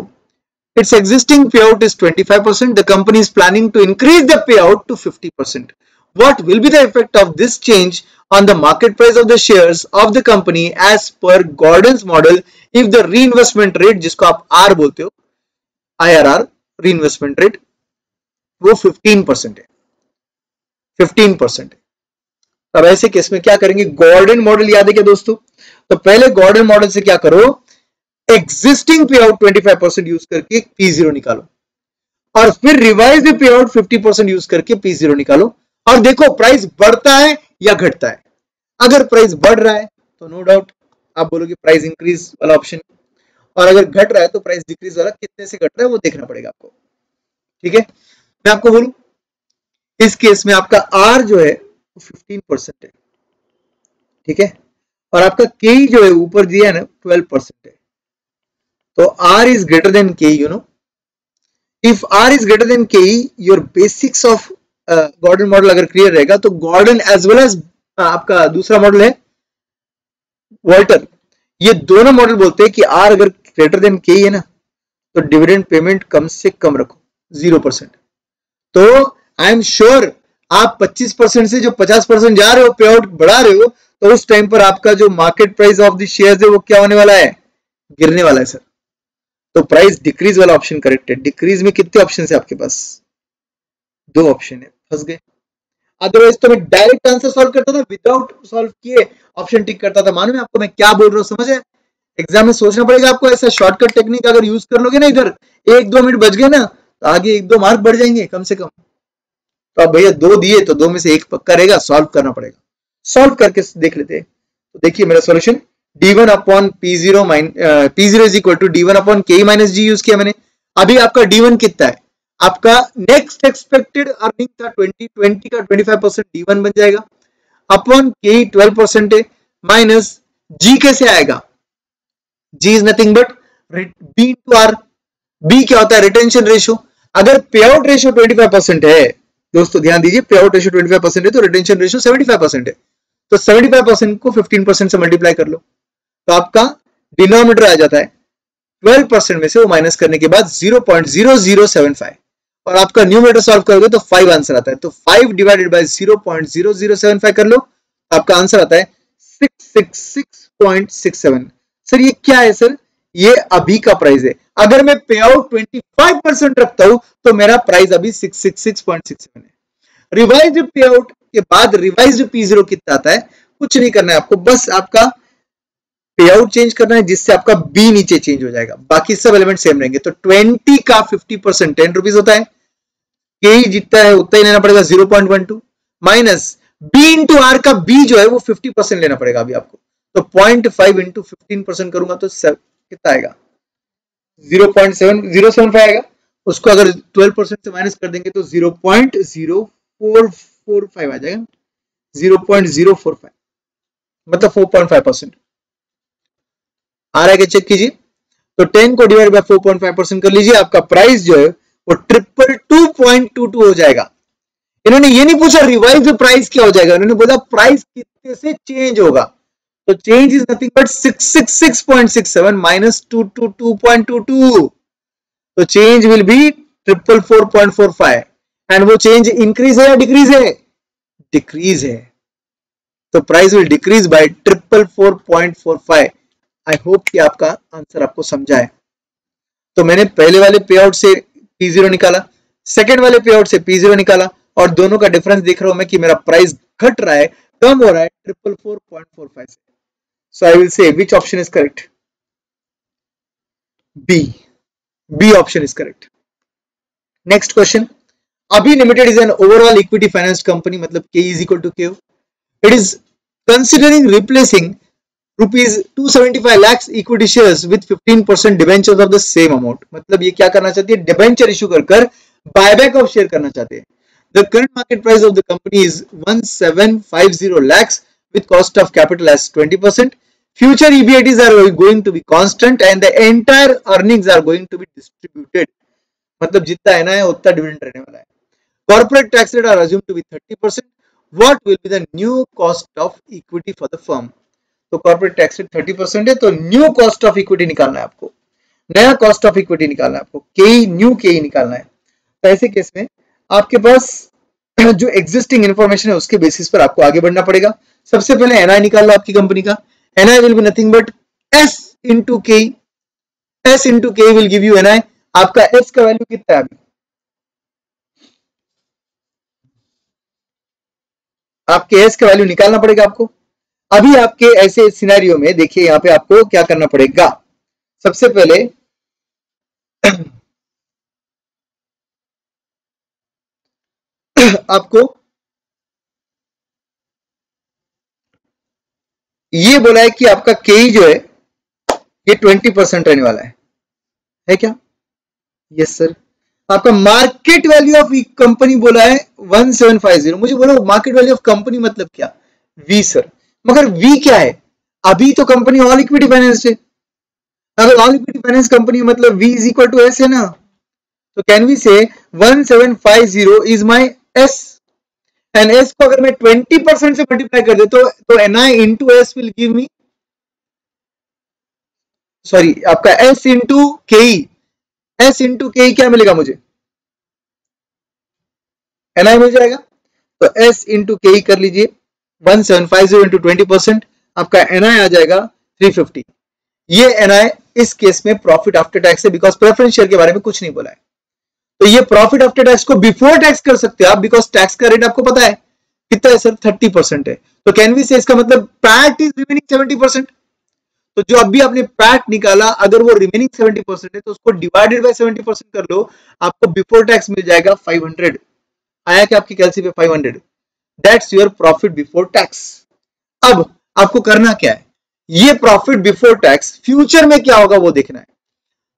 its existing payout is 25%. The company is planning to increase the payout to 50%. What will be the effect of this change on the market price of the shares of the company as per Gordon's model if the reinvestment rate, जिसको आप R बोलते हो, IRR reinvestment rate, वो 15% है, 15% है। अब ऐसे case में क्या करेंगे? गॉर्डन मॉडल याद है क्या दोस्तों? तो पहले गॉर्डन मॉडल से क्या करो, एग्जिस्टिंग पे आउट 25% यूज करके P0 निकालो और फिर रिवाइज पे आउट 50% यूज करके P0 निकालो और देखो प्राइस बढ़ता है या घटता है। अगर प्राइस बढ़ रहा है तो नो डाउट आप बोलोगे प्राइस इंक्रीज वाला ऑप्शन, और अगर घट रहा है तो प्राइस डिक्रीज वाला, कितने से घट रहा है वो देखना पड़ेगा आपको। ठीक है, मैं आपको बोलूं इस केस में आपका R जो है 15% है, ठीक है, और आपका K जो है ऊपर दिया है ना 12% है। तो R is greater than K, you know. If R is greater than K, your basics of Gordon model अगर क्लियर रहेगा तो गॉर्डन एज वेल एज आपका दूसरा मॉडल है वॉल्टर, ये दोनों मॉडल बोलते हैं कि R अगर ग्रेटर देन K है ना तो डिविडेंड पेमेंट कम से कम रखो 0%। तो आई एम श्योर आप 25% से जो 50% जा रहे हो, पे आउट बढ़ा रहे हो, तो उस टाइम पर आपका जो market price of the shares है वो क्या होने वाला है? गिरने वाला है सर। तो प्राइस डिक्रीज वाला ऑप्शन करेक्ट है। डिक्रीज में कितने ऑप्शन है आपके पास? 2 ऑप्शन है, फंस गए। अदरवाइज तो मैं डायरेक्ट आंसर सॉल्व करता था, विदाउट सॉल्व किए ऑप्शन टिक करता था। मालूम है आपको मैं क्या बोल रहा हूँ? समझे? एग्जाम में सोचना पड़ेगा आपको, ऐसा शॉर्टकट टेक्निक अगर यूज कर लोगे ना, इधर 1-2 मिनट बच गए ना तो आगे 1-2 मार्क बढ़ जाएंगे कम से कम। तो अब भैया 2 दिए तो 2 में से 1 पक्का रहेगा, सॉल्व करना पड़ेगा। सॉल्व करके देख लेते हैं। तो देखिए मेरा solution D1 upon P0 is equal to D1 upon K minus G use किया मैंने। अभी आपका D1 कितना है? आपका नेक्स्ट एक्सपेक्टेड अर्निंग था 2020 का 25%, D1 बन जाएगा अपॉन K 12% है, माइनस G कैसे आएगा? G is nothing but B into R। B क्या होता है? Retention ratio. अगर पे आउट रेशियो 25% है दोस्तों, ध्यान दीजिए, पे आउट रेशियो 25% है तो रिटेंशन रेशियो 75% है। तो 75% को 15% से मल्टीप्लाई कर लो तो आपका डिनोमिनेटर आ जाता है 12% में से वो माइनस करने के बाद 0.0075, और आपका न्यूमरेटर सॉल्व करोगे तो 5 आंसर आता है। तो 5 डिवाइडेड बाय 0.0075 कर लो, आपका आंसर आता है 666.67। सर ये क्या है सर? ये अभी का प्राइस है। अगर मैं पे आउट 25% रखता हूं तो मेरा प्राइस अभी 666.67 है। रिवाइज्ड पे आउट के बाद रिवाइज्ड P0 कितना आता है? कुछ नहीं करना है आपको, बस आपका पे आउट चेंज करना है जिससे आपका B नीचे चेंज हो जाएगा, बाकी सब एलिमेंट सेम रहेंगे। तो 20 का 50% 10 रुपीज होता है। K जितना है उतना ही लेना पड़ेगा 0.12 माइनस B इंटू R का B जो है वो 50% लेना पड़ेगा अभी आपको। तो 0.5 इंटू 15% करूंगा तो कितना आएगा? 0.075 आएगा। उसको अगर 12% से माइनस कर देंगे तो 0.0445 आ जाएगा, 0.045 मतलब 4.5% आ रहा है क्या? चेक कीजिए। तो 10 को डिवाइड बाय 4.5% कर लीजिए, आपका प्राइस जो है वो 222.22 हो जाएगा। इन्होंने ये नहीं पूछा रिवाइज प्राइस क्या हो जाएगा, इन्होंने बोला प्राइस कितने से चेंज होगा। तो change is nothing but 666.67 minus 222.22, तो चेंज विल बी 444.45 एंड वो चेंज इंक्रीज है या डिक्रीज है? डिक्रीज है। तो price will decrease by 444.45। I hope कि आपका आंसर आपको समझा है। तो मैंने पहले वाले पे आउट से P0 निकाला, सेकेंड वाले पे आउट से P0 निकाला, और दोनों का डिफरेंस देख रहा हूं मैं कि मेरा प्राइस घट रहा है, कम हो रहा है 444.45 से। सो I will say which option is correct? B option is correct. Next question, Abhi limited is an overall equity finance company, मतलब K is equal to K। It is considering replacing rupees 275 lakhs equity shares with 15% debentures of the same amount. मतलब ये क्या करना चाहती है? Debenture issue कर buyback of share करना चाहते हैं। The current market price of the company is 1750 lakhs with cost of capital as 20%. Future EBITs are going to be constant and the entire earnings are going to be distributed. मतलब जितना है ना उतना dividend रहने वाला है। Corporate tax rate are assumed to be 30%. What will be the new cost of equity for the firm? तो corporate tax rate 30% है, तो न्यू कॉस्ट ऑफ इक्विटी निकालना है आपको। नया कॉस्ट ऑफ इक्विटी निकालना है आपको, केई न्यू केई निकालना है। तो ऐसे केस में आपके पास जो एग्जिस्टिंग इंफॉर्मेशन है उसके बेसिस पर आपको आगे बढ़ना पड़ेगा। सबसे पहले एनआई निकाल लो आपकी कंपनी का। NI will be nothing but S into K. S into K will give you NI. आपका एस का वैल्यू कितना है अभी? आपके एस का वैल्यू निकालना पड़ेगा आपको। अभी आपके ऐसे सिनेरियो में देखिए यहां पे आपको क्या करना पड़ेगा। सबसे पहले आपको ये बोला है कि आपका केई जो है ये 20% रहने वाला है क्या? Yes sir. आपका मार्केट वैल्यू ऑफ कंपनी बोला है 1750। मुझे बोलो मार्केट वैल्यू ऑफ कंपनी मतलब क्या? We sir. मगर वी क्या है? अभी तो कंपनी ऑल इक्विटी फाइनेंस है। अगर ऑल इक्विटी फाइनेंस कंपनी मतलब V is equal to S है ना, तो can we say 1750 is my S. And S को अगर मैं 20% से मल्टीप्लाई कर दे तो N I into S will give me, sorry आपका S into K. S into K क्या मिलेगा मुझे? एन आई मिल जाएगा। तो एस इंटू के कर लीजिए 1750 इंटू 20%, आपका एन आई आ जाएगा 350। ये एन आई इस केस में प्रॉफिट आफ्टर टैक्स है, बिकॉज प्रेफरेंस शेयर के बारे में कुछ नहीं बोला है। तो ये प्रॉफिट आफ्टर टैक्स को बिफोर टैक्स कर सकते हो आप, बिकॉज टैक्स का रेट आपको पता है कितना है सर? 30% है। तो कैन वी से इसका मतलब पैट इज रिमेनिंग 70%। तो जो अभी आपने पैट निकाला अगर वो रिमेनिंग 70% है तो उसको डिवाइडेड बाय 70% कर लो, आपको बिफोर टैक्स मिल जाएगा 500। आया क्या आपकी कैलसी पे 500? That's your profit before tax. अब आपको करना क्या है, ये प्रॉफिट बिफोर टैक्स फ्यूचर में क्या होगा वो देखना है।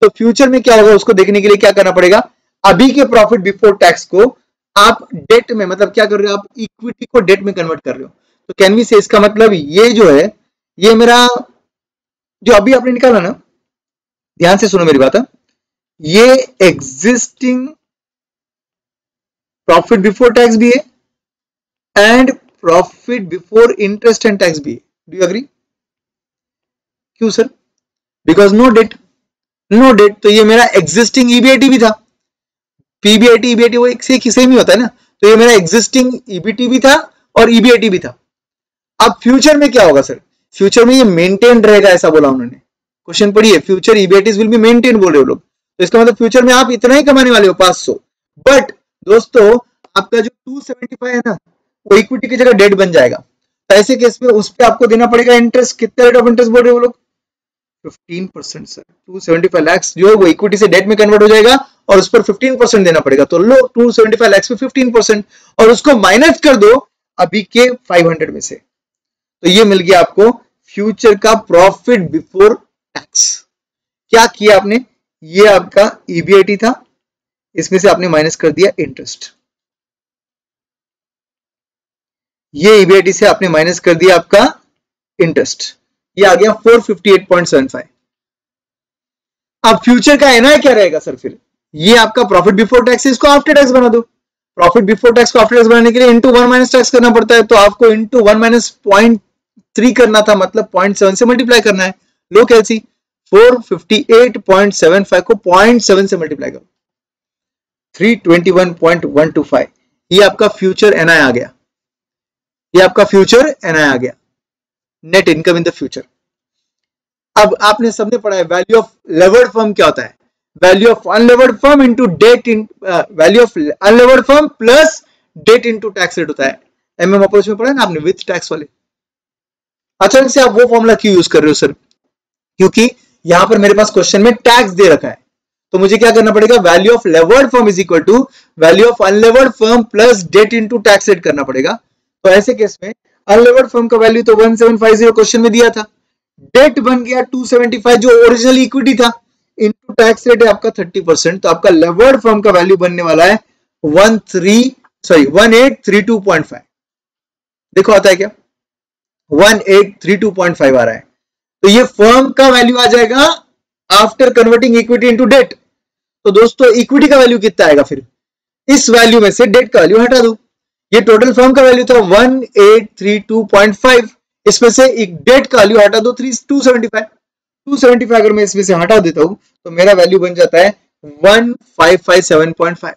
तो फ्यूचर में क्या होगा उसको देखने के लिए क्या करना पड़ेगा, अभी के प्रॉफिट बिफोर टैक्स को आप डेट में, मतलब क्या कर रहे हो आप, इक्विटी को डेट में कन्वर्ट कर रहे हो। तो कैन वी से इसका मतलब ये जो है, ये मेरा जो अभी आपने निकाला ना, ध्यान से सुनो मेरी बात है, ये एग्जिस्टिंग प्रॉफिट बिफोर टैक्स भी है and profit before interest and tax भी है। Do you agree? क्यों sir? Because no debt. No debt तो ये मेरा एग्जिस्टिंग ईबीआईटी भी था। पीबीआईटी ईबीआईटी वो एक से सेम ही होता है ना। तो ये मेरा एग्जिस्टिंग ईबीटी भी था और ईबीआईटी भी था। अब फ्यूचर में क्या होगा सर? फ्यूचर में ये मेंटेन रहेगा ऐसा बोला उन्होंने। क्वेश्चन पढ़िए, फ्यूचर ईबीआईटीज विल बी मेंटेन बोल रहे हो लोग। तो इसका मतलब फ्यूचर में आप इतना ही कमाने वाले हो 500। बट दोस्तों आपका जो 275 है ना, वो इक्विटी की जगह डेट बन जाएगा। तो ऐसे केस में उस पर आपको देना पड़ेगा इंटरेस्ट। कितना रेट ऑफ इंटरेस्ट बोल रहे हो लोग? 15% सर। 275 लाख जो है वो इक्विटी से डेट में कन्वर्ट हो जाएगा और उस पर 15% देना पड़ेगा। तो लो 275 लाख पे 15% और उसको माइनस कर दो अभी के 500 में से, तो ये मिल गया आपको फ्यूचर का प्रॉफिट बिफोर टैक्स। क्या किया आपने, ये आपका ईबीआईटी था, इसमें से आपने माइनस कर दिया इंटरेस्ट। ये ईबीआईटी से आपने माइनस कर दिया आपका इंटरेस्ट, ये आ गया 458.75। अब फ्यूचर का एनआई क्या रहेगा सर? फिर ये आपका प्रॉफिट बिफोर टैक्स, इसको आफ्टर टैक्स बना दो। प्रॉफिट बिफोर टैक्स को आफ्टर टैक्स बनाने के लिए इंटू 1 माइनस टैक्स करना पड़ता है, तो आपको इंटू 1 माइनस 0.3 करना था, मतलब 0.7 से मल्टीप्लाई करना है। लो कैलसी 458.75 को 0.7 से मल्टीप्लाई करो, 321.125। ये आपका फ्यूचर एनआई आ गया। ये आपका फ्यूचर एनआई आ गया, net income in the future. अब आपने सबने पढ़ा है वैल्यू ऑफ लेवर्ड फर्म क्या होता है, value of unlevered firm into debt in, value of unlevered firm plus debt into tax rate होता है। एमएम अप्रोच में पढ़ा है ना आपने, विथ टैक्स वाले। अचानक से आप वो फॉर्मूला क्यों यूज कर रहे हो सर? क्योंकि यहां पर मेरे पास क्वेश्चन में टैक्स दे रखा है, तो मुझे क्या करना पड़ेगा, value of levered firm is equal to value of unlevered firm plus debt into tax rate करना पड़ेगा। तो ऐसे केस में अनलेवर्ड फर्म का वैल्यू तो 1750 क्वेश्चन में दिया था, डेट बन गया 275 जो ओरिजिनल इक्विटी था, इनटू टैक्स रेट है आपका 30%, तो आपका लेवर्ड फर्म का वैल्यू बनने वाला है 1832.5। देखो आता है क्या, 1832.5 आ रहा है। तो ये फर्म का वैल्यू आ जाएगा after converting equity into debt. तो दोस्तों इक्विटी का वैल्यू कितना आएगा फिर, इस वैल्यू में से डेट का वैल्यू हटा दो। ये टोटल फर्म का वैल्यू था 1832.5, इसमें से एक डेट का वैल्यू हटा दो 275, 275 अगर मैं इसमें से हटा देता हूं तो मेरा वैल्यू बन जाता है 1557.5।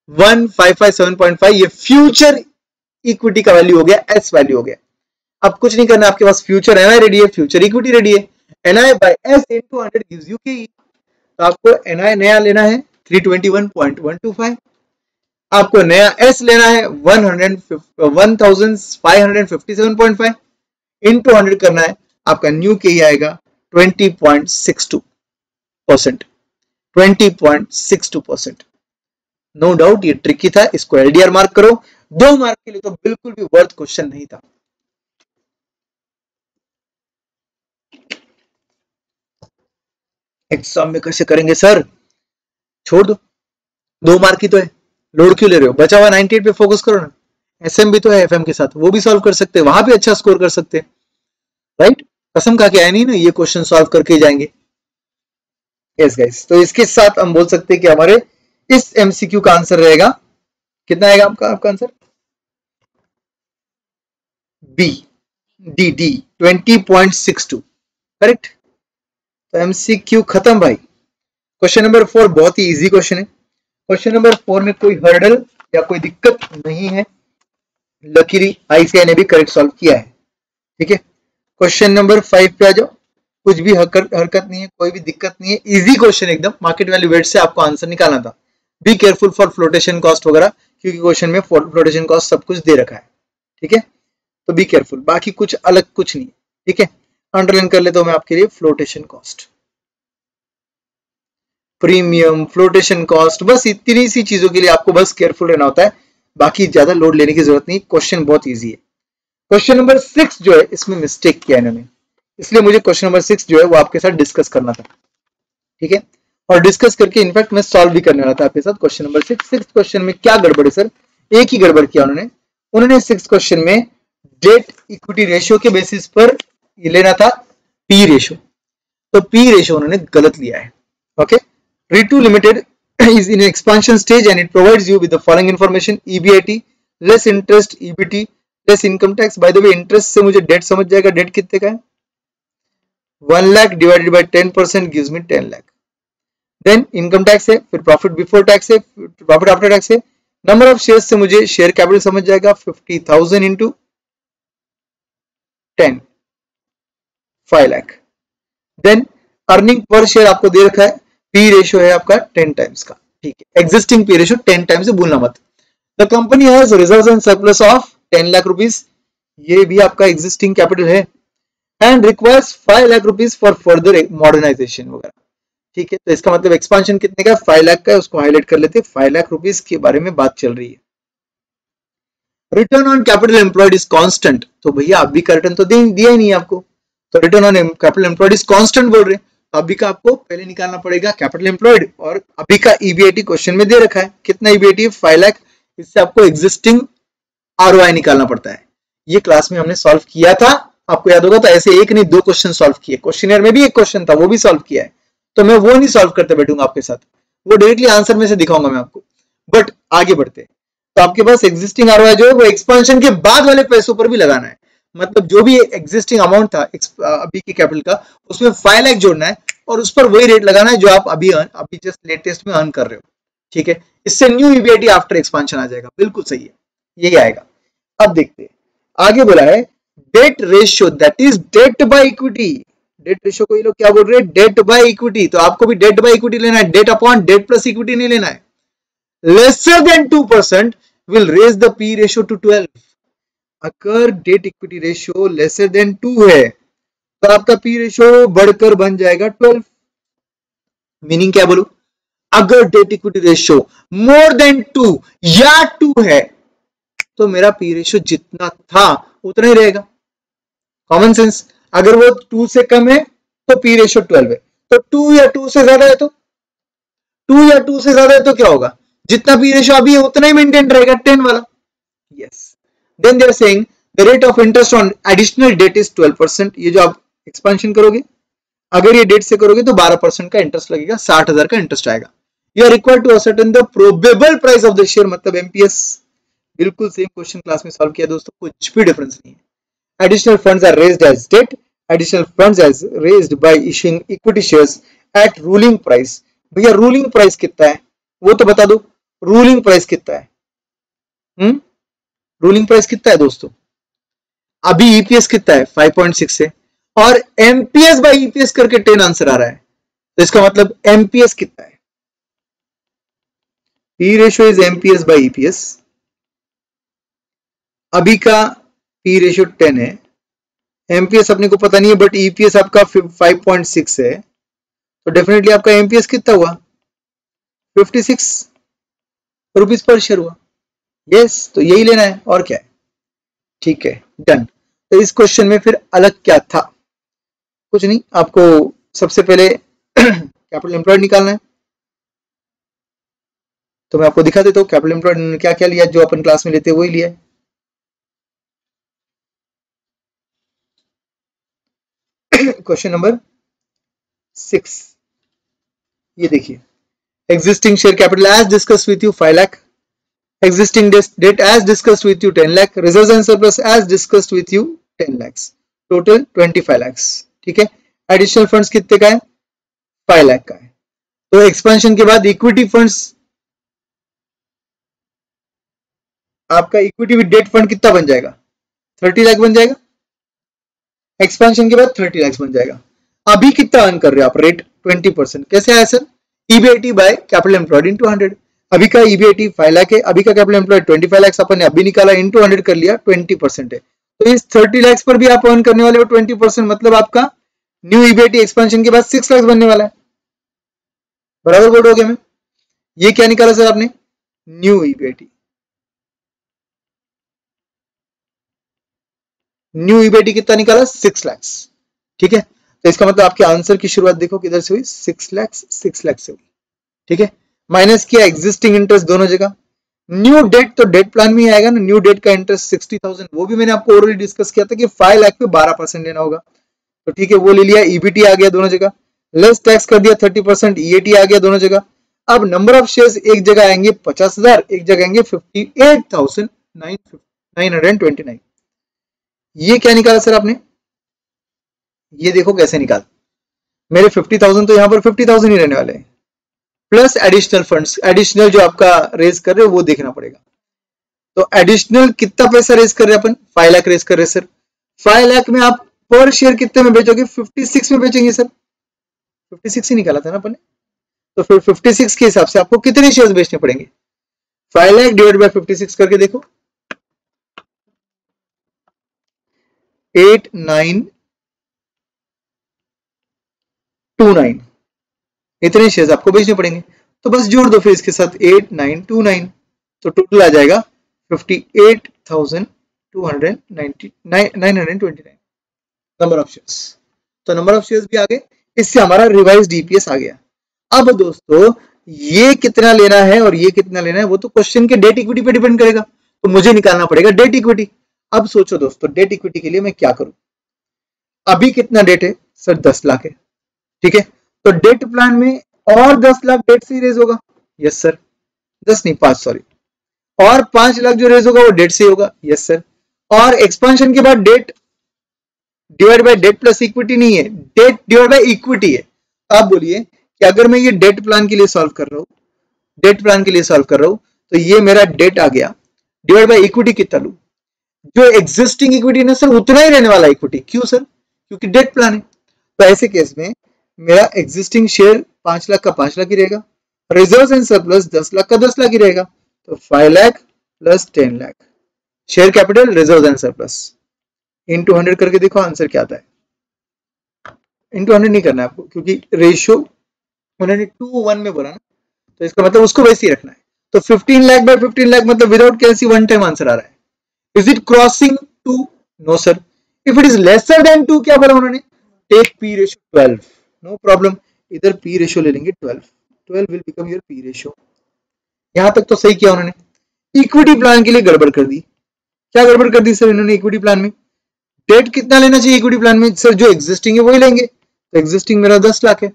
1557.5 ये फ्यूचर इक्विटी का वैल्यू हो गया, एस वैल्यू हो गया। अब कुछ नहीं करना, आपके पास फ्यूचर एनआई रेडी है, फ्यूचर इक्विटी रेडी है। NI by S into 100 gives you K. तो आपको एनआई नया लेना है 321.125, आपको नया एस लेना है 1557.5 इनटू 100 करना है, आपका न्यू के आएगा 20.62%। 20.62%। नो डाउट ये ट्रिकी था, इसको एलडीआर मार्क करो। 2 मार्क के लिए तो बिल्कुल भी वर्थ क्वेश्चन नहीं था। एग्जाम में कैसे करेंगे सर? छोड़ दो, 2 मार्क की तो है, लोड क्यों ले रहे हो? बचा हुआ 98 पे फोकस करो ना। एसएम भी तो है एफएम के साथ, वो भी सॉल्व कर सकते हैं, वहां भी अच्छा स्कोर कर सकते हैं, राइट? कसम खा के आए नहीं ना, ये क्वेश्चन सॉल्व करके जाएंगे। यस गाइस, तो इसके साथ हम बोल सकते हैं कि हमारे इस एमसीक्यू का आंसर रहेगा, कितना आएगा आपका answer? B, D D 20.62, correct. तो एमसीक्यू खत्म भाई। क्वेश्चन नंबर 4 बहुत ही इजी क्वेश्चन है। क्वेश्चन नंबर 4 में कोई हर्डल या कोई दिक्कत नहीं है, लकीली आईसीआई ने भी करेक्ट सॉल्व किया है, ठीक है। क्वेश्चन नंबर 5 पे आ जाओ, कुछ भी हरकत नहीं है, कोई भी दिक्कत नहीं है, इजी क्वेश्चन एकदम। मार्केट वैल्यू वेट से आपको आंसर निकालना था। Be careful for flotation cost वगैरह, क्योंकि क्वेश्चन में फ्लोटेशन कॉस्ट सब कुछ दे रखा है, ठीक है। तो बी केयरफुल, बाकी कुछ अलग कुछ नहीं, ठीक है। अंडरलाइन कर लेता हूं मैं आपके लिए flotation cost, premium, flotation cost, बस इतनी सी चीजों के लिए आपको बस केयरफुल रहना होता है, बाकी ज्यादा लोड लेने की जरूरत नहीं। क्वेश्चन बहुत इजी है। क्वेश्चन नंबर 6 जो है इसमें मिस्टेक किया है इन्होंने, इसलिए मुझे क्वेश्चन नंबर 6 जो है वो आपके साथ डिस्कस करना था, ठीक है। और डिस्कस करके इनफैक्ट मैं सॉल्व भी करने वाला था आपके साथ क्वेश्चन नंबर 6। 6 क्वेश्चन में क्या गड़बड़ है सर? एक ही गड़बड़ किया उन्होंने 6 क्वेश्चन में डेट इक्विटी रेशियो के बेसिस पर ये लेना था पी रेशियो, तो पी रेशियो उन्होंने गलत लिया है, okay. Ritu Limited is in expansion stage and it provides you with the following information: EBIT, less interest, EBT, less income tax. By the way, interest से मुझे डेट समझ जाएगा, date कितने का है? 1 lakh divided by 10% gives me 10 lakh. Then income tax है, फिर profit before tax है, प्रॉफिट आफ्टर टैक्स है। नंबर ऑफ शेयर्स से मुझे शेयर कैपिटल समझ जाएगा, 50,000 into 10, 5 lakh. Then earning per share आपको दे रखा है, पी रेशियो है आपका 10 टाइम्स का, ठीक है। एग्जिस्टिंग पी रेशियो 10 टाइम्स से भूलना मत। The company has reserves and surplus of 10 lakh rupees, ये भी आपका एग्जिस्टिंग कैपिटल है। And requires 5 lakh rupees for further modernisation वगैरह, ठीक है। तो इसका मतलब एक्सपांशन कितने का? 5 लाख का है, उसको हाईलाइट कर लेते हैं। 5 लाख रुपीस के बारे में बात चल रही है। Return on capital employed is constant, तो भैया अभी का रिटर्न तो दिया ही नहीं आपको, तो return on capital employed is constant बोल रहे हैं, तो अभी का आपको पहले निकालना पड़ेगा कैपिटल एम्प्लॉयड, और अभी का ईबीआईटी क्वेश्चन में दे रखा है, कितना ईबीआईटी? 5 लाख। इससे आपको एग्जिस्टिंग आरओआई निकालना पड़ता है। ये क्लास में हमने सॉल्व किया था, आपको याद होगा, तो ऐसे एक नहीं 2 क्वेश्चन सॉल्व किए। क्वेश्चनर में भी एक क्वेश्चन था, वो भी सॉल्व किया है, तो मैं वो नहीं सॉल्व करते बैठूंगा आपके साथ, वो डायरेक्टली आंसर में से दिखाऊंगा मैं आपको। बट आगे बढ़ते हैं, तो आपके पास एग्जिस्टिंग आरओआई जो है वो एक्सपेंशन के बाद वाले पैसों पर भी लगाना है, मतलब जो भी एग्जिस्टिंग अमाउंट था अभी के कैपिटल का, उसमें 5 लाख जोड़ना है और उस पर वही रेट लगाना है जो आप अभी जस्ट लेटेस्ट में अर्न कर रहे हो, ठीक है। इससे न्यू ईबीआईटी आफ्टर एक्सपेंशन आ जाएगा, बिल्कुल सही है, यही आएगा। अब देखते हैं आगे, बोला है debt ratio that is debt by equity. Debt ratio को ये लोग क्या बोल रहे हैं? Debt by equity. तो आपको भी डेट बाय इक्विटी लेना है, debt upon debt plus equity नहीं लेना है। Lesser than 2% will raise the P ratio to 12। अगर debt equity ratio lesser than 2 है तो आपका पी रेशियो बढ़कर बन जाएगा 12। मीनिंग क्या बोलूं? अगर debt equity ratio more than 2 या 2 है तो मेरा पी रेशियो जितना था उतना ही रहेगा। Common sense. अगर वो 2 से कम है तो पी रेशियो 12 है, तो 2 या 2 से ज्यादा है तो 2 या 2 से ज्यादा है तो क्या होगा? जितना पी रेशियो अभी है उतना ही मेंटेन रहेगा, 10 वाला। Yes. Then they are saying the rate of interest on additional debt is 12%। ये जो आप एक्सपेंशन करोगे, अगर ये डेट से करोगे तो 12% का इंटरेस्ट लगेगा, 60,000 का इंटरेस्ट आएगा। You are required to ascertain the probable price of the share, मतलब एमपीएस। बिल्कुल सेम क्वेश्चन क्लास में सॉल्व किया दोस्तों, कुछ भी डिफरेंस नहीं है। Additional funds are raised as debt additional funds as raised by issuing equity shares at ruling price। भैया रूलिंग प्राइस कितना है वो तो बता दो, रूलिंग प्राइस कितना है? रूलिंग प्राइस कितना है दोस्तों? अभी ईपीएस कितना है? 5.6 है, और एमपीएस बाय ईपीएस करके 10 आंसर आ रहा है, तो इसका मतलब एमपीएस कितना है? P ratio is MPS by EPS. अभी का पी रेशियो 10 है, एमपीएस अपने को पता नहीं है, बट ईपीएस आपका 5.6 है, तो डेफिनेटली आपका एमपीएस कितना हुआ? 56 रुपीज पर शेयर हुआ। यस, तो यही लेना है और क्या है। ठीक है, डन। तो इस क्वेश्चन में फिर अलग क्या था? कुछ नहीं, आपको सबसे पहले कैपिटल एम्प्लॉयड निकालना है। तो मैं आपको दिखा देता हूँ कैपिटल एम्प्लॉयड ने क्या क्या लिया, जो अपन क्लास में लेते हैं वही लिया है। क्वेश्चन नंबर 6, ये देखिए, existing share capital as discuss with you 5 lakh, existing debt as discussed with you 10 lakh, reserves and surplus as discussed with you 10 lakh, total 25 lakh. ठीक है, एडिशनल फंड्स कितने का है? 5 लाख का है। तो एक्सपेंशन के बाद इक्विटी फंड्स, आपका इक्विटी विद डेट फंड कितना बन जाएगा? 30 लाख बन जाएगा। एक्सपेंशन के बाद 30 लाख बन जाएगा। अभी कितना अर्न कर रहे हो आप? रेट 20%। कैसे आया sir? EBIT by capital employed into 100। अभी का ईबीआईटी 5 लाख है, अभी का कैपिटल एम्प्लॉयड 25 लाख अपन ने अभी निकाला, इनटू 100 कर लिया, 20% है। तो इस 30 लाख पर भी आप अर्न करने वाले हो 20%, मतलब आपका न्यू ईबीआईटी एक्सपेंशन के बाद 6 लाख बनने वाला है। बराबर बोर्ड हो गया मैं? ये क्या निकाला सर आपने? New EBIT. न्यू ईबीआईटी कितना निकाला? 6 लाख। ठीक है, तो इसका मतलब आपके आंसर की शुरुआत देखो किधर से हुई? 6 लाख से हुई। ठीक है, माइनस किया एग्जिस्टिंग इंटरेस्ट दोनों जगह। न्यू डेट तो डेट प्लान में ही आएगा ना, न्यू डेट का इंटरेस्ट 60,000, वो भी मैंने आपको ऑलरेडी डिस्कस किया था कि 5 लाख पे 12% लेना होगा। तो ठीक है, वो ले लिया। ईबीटी आ गया दोनों जगह, लेस टैक्स कर दिया 30%, ईएटी आ गया दोनों जगह। अब नंबर ऑफ शेयर्स एक जगह आएंगे 50,000, एक जगह आएंगे 58,929। ये क्या निकाला सर आपने? ये देखो कैसे निकाल, मेरे 50,000 तो यहां पर 50,000 ही रहने वाले हैं, प्लस एडिशनल फंड्स, एडिशनल जो आपका रेज कर रहे हो वो देखना पड़ेगा। तो एडिशनल कितना पैसा रेज कर रहे हैं अपन? 5 लाख रेज कर रहे हैं सर। 5 लाख में आप पर शेयर कितने में बेचोगे? 56 में बेचेंगे सर। 56 ही निकाला था ना अपन ने, तो फिर 56 के हिसाब से आपको कितने शेयर्स बेचने पड़ेंगे? 5 लाख डिवाइड बाय 56 करके देखो, 8929, इतने शेयर्स आपको बेचने पड़ेंगे। तो बस जोड़ दो फिर इसके साथ 8929, तो टोटल आ जाएगा 58,929 नंबर ऑफ शेयर्स। तो नंबर ऑफ शेयर्स भी आ गए, इससे हमारा रिवाइज्ड ईपीएस आ गया। अब दोस्तों ये कितना लेना है और ये कितना लेना है वो तो क्वेश्चन के डेट इक्विटी पे डिपेंड करेगा, तो मुझे निकालना पड़ेगा डेट इक्विटी। अब सोचो दोस्तों, डेट इक्विटी के लिए मैं क्या करूं? अभी कितना डेट है सर? 10 लाख है। ठीक है, तो डेट प्लान में और 10 लाख डेट से ही रेज होगा। यस सर, 10 नहीं 5 सॉरी, और 5 लाख जो रेज होगा वो डेट से ही होगा। यस सर, और एक्सपेंशन के बाद debt divide by debt plus equity नहीं है, डेट डिवाइड बाय इक्विटी है। आप बोलिए कि अगर मैं ये डेट प्लान के लिए सॉल्व कर रहा हूं, डेट प्लान के लिए सॉल्व कर रहा हूं, तो ये मेरा डेट आ गया, डिवाइड बाय इक्विटी कितना लूं? जो एग्जिस्टिंग इक्विटी ना सर उतना ही रहने वाला इक्विटी। क्यों सर? क्योंकि डेट प्लान है। तो ऐसे केस में मेरा एग्जिस्टिंग शेयर 5 लाख का 5 लाख ही रहेगा, रिजर्व्स एंड सरप्लस 10 लाख का 10 लाख ही रहेगा। तो 5 lakh plus 10 lakh share capital, reserves and surplus into 100 करके देखो आंसर क्या आता है। इनटू 100 नहीं करना है आपको, क्योंकि रेशियो उन्होंने 2:1 में बोला ना, तो इसका मतलब उसको वैसे ही रखना है। तो 15 लाख बाय 15 लाख मतलब without calcy one time answer आ रहा है। Is it crossing 2? No sir. If it is lesser than 2 क्या बोला उन्होंने? Take P ratio 12। No problem, इधर पी रेशियो ले लेंगे 12 will become your P ratio. यहां तक तो सही किया उन्होंने। इक्विटी प्लान के लिए गड़बड़ कर दी। क्या गड़बड़ कर दी सर इन्होंने इक्विटी प्लान में? डेट कितना लेना चाहिए इक्विटी प्लान में? सर जो एग्जिस्टिंग है वही लेंगे, तो एग्जिस्टिंग मेरा 10 लाख है,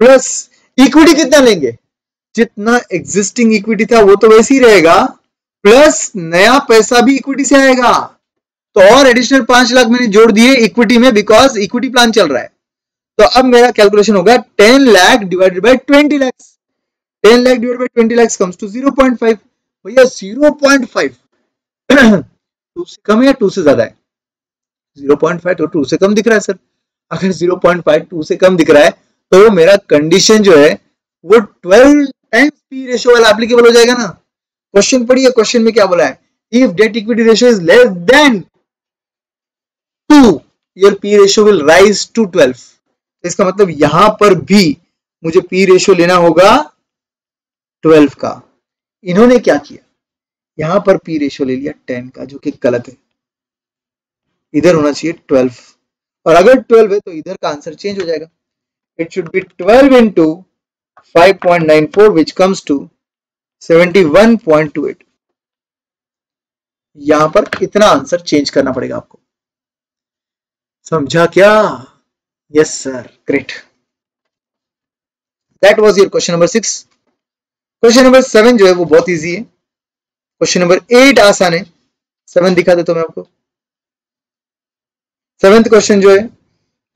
प्लस इक्विटी कितना लेंगे? जितना एग्जिस्टिंग इक्विटी था वो तो वैसे ही रहेगा, प्लस नया पैसा भी इक्विटी से आएगा। तो और एडिशनल 5 लाख मैंने जोड़ दिए इक्विटी में, बिकॉज इक्विटी प्लान चल रहा है। तो अब मेरा कैलकुलेशन होगा 10 lakh divided by 20 lakh. 10 lakh divided by 20 lakh comes to 0.5। भैया 0.5 2 से कम है या 2 से ज्यादा है? 0.5 तो 2 से कम दिख रहा है सर। अगर 0.5 2 से कम दिख रहा है तो मेरा कंडीशन जो है वो 12 टाइम्स पी रेशियो वाला एप्लीकेबल हो जाएगा ना। क्वेश्चन पढ़िए, क्वेश्चन में क्या बोला है, if debt equity ratio is less than 2 your P ratio will rise to 12। इसका मतलब यहां पर भी मुझे पी रेशियो लेना होगा 12 का। इन्होंने क्या किया, यहां पर पी रेशियो ले लिया 10 का, जो कि गलत है। इधर होना चाहिए 12, और अगर 12 है तो इधर का आंसर चेंज हो जाएगा। It should be 12 into 5.94 which comes to 71.28। यहां पर इतना आंसर चेंज करना पड़ेगा आपको। समझा क्या? Yes sir, great. That was your question number 6। Question number 7 जो है वो बहुत इजी है। क्वेश्चन नंबर 8 आसान है। 7 दिखा देता हूं मैं आपको। 7th क्वेश्चन जो है,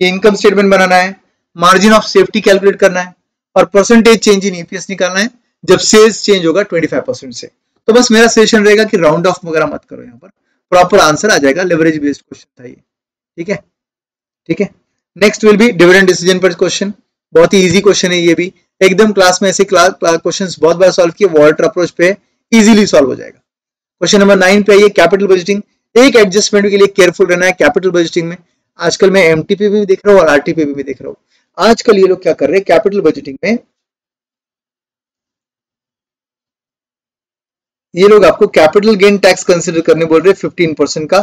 इनकम स्टेटमेंट बनाना है, मार्जिन ऑफ सेफ्टी कैलकुलेट करना है और परसेंटेज चेंज इन ईपीएस निकालना है जब सेल्स चेंज होगा 25% से। तो बस मेरा सजेशन रहेगा कि राउंड ऑफ वगैरह मत करो, यहां पर प्रॉपर आंसर आ जाएगा। लेवरेज बेस्ड क्वेश्चन था ये, ठीक है, ठीक है। Next will be dividend decision पर क्वेश्चन। बहुत ही इजी क्वेश्चन है ये भी, एकदम क्लास में ऐसे क्वेश्चंस बहुत बार सॉल्व किए, वॉल्टर अप्रोच पे इजीली सॉल्व हो जाएगा। क्वेश्चन नंबर 9 पे आइए, कैपिटल बजटिंग। एक एडजस्टमेंट के लिए केयरफुल रहना है कैपिटल बजटिंग में। आजकल मैं एमटीपी भी देख रहा हूँ और आरटीपी भी देख रहा हूँ। आजकल ये लोग क्या कर रहे हैं कैपिटल बजटिंग में, ये लोग आपको कैपिटल गेन टैक्स कंसिडर करने बोल रहे हैं 15% का।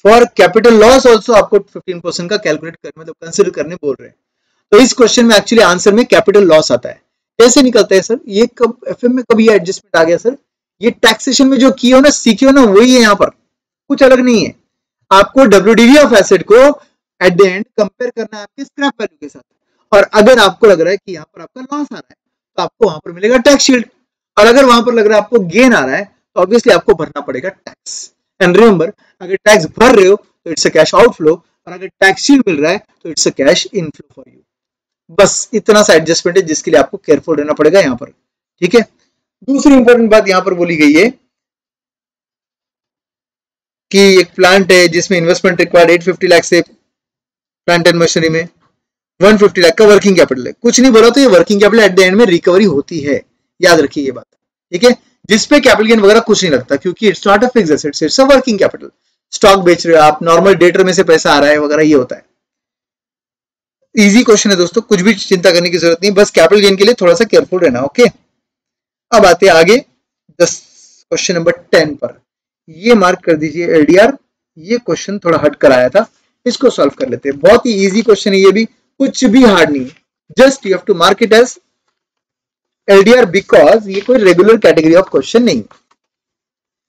फॉर कैपिटल लॉस ऑल्सो आपको 15% का कैलकुलेट करने, मतलब कंसिडर करने बोल रहे हैं। तो इस क्वेश्चन में एक्चुअली आंसर में कैपिटल लॉस आता है। कैसे निकलता है सर? ये कब एफएम में कब ये एडजस्टमेंट आ गया सर? ये टैक्सेशन में जो किए हो ना, सीखे हो ना, वही है, यहाँ पर कुछ अलग नहीं है। आपको डब्ल्यूडीवी ऑफ एसेट को एट द एंड कंपेयर करना है आपके स्क्रैप वैल्यू के साथ, और अगर आपको लग रहा है कि यहाँ पर आपका लॉस आ रहा है तो आपको वहां पर मिलेगा टैक्स शील्ड, और अगर वहां पर लग रहा है आपको गेन आ रहा है तो ऑब्वियसली आपको भरना पड़ेगा टैक्स। एंड रिमेंबर, अगर टैक्स भर रहे हो तो इट्स अ कैश आउटफ्लो, और अगर टैक्स शील्ड मिल रहा है तो it's a cash inflow for you. बस इतना सा एडजस्टमेंट है जिसके लिए आपको केयरफुल रहना पड़ेगा यहाँ पर, ठीक है। दूसरी इंपॉर्टेंट बात यहाँ पर बोली गई है कि एक प्लांट है जिसमें इन्वेस्टमेंट रिक्वायर्ड 850 लाख से, प्लांट एंड मशीनरी में 150 लाख का वर्किंग कैपिटल है। कुछ नहीं बोला तो ये working capital at the end में रिकवरी होती है, याद रखिए ये बात, ठीक है। जिसपे कैपिटल गेन वगैरह कुछ नहीं लगता, क्योंकि it's not a fixed asset, it's a working capital. Stock बेच रहे हो आप, नॉर्मल डेटर में से पैसा आ रहा है वगैरह, ये होता है। इजी क्वेश्चन है दोस्तों, कुछ भी चिंता करने की जरूरत नहीं, बस कैपिटल गेन के लिए थोड़ा सा केयरफुल रहना, ओके। अब आते हैं आगे क्वेश्चन नंबर 10 पर। ये मार्क कर दीजिए एलडीआर। ये क्वेश्चन थोड़ा हट कर आया था, इसको सॉल्व कर लेते हैं। बहुत ही इजी क्वेश्चन है ये भी, कुछ भी हार्ड नहीं है, just you have to mark it as LDR because ये कोई रेगुलर कैटेगरी ऑफ क्वेश्चन नहीं,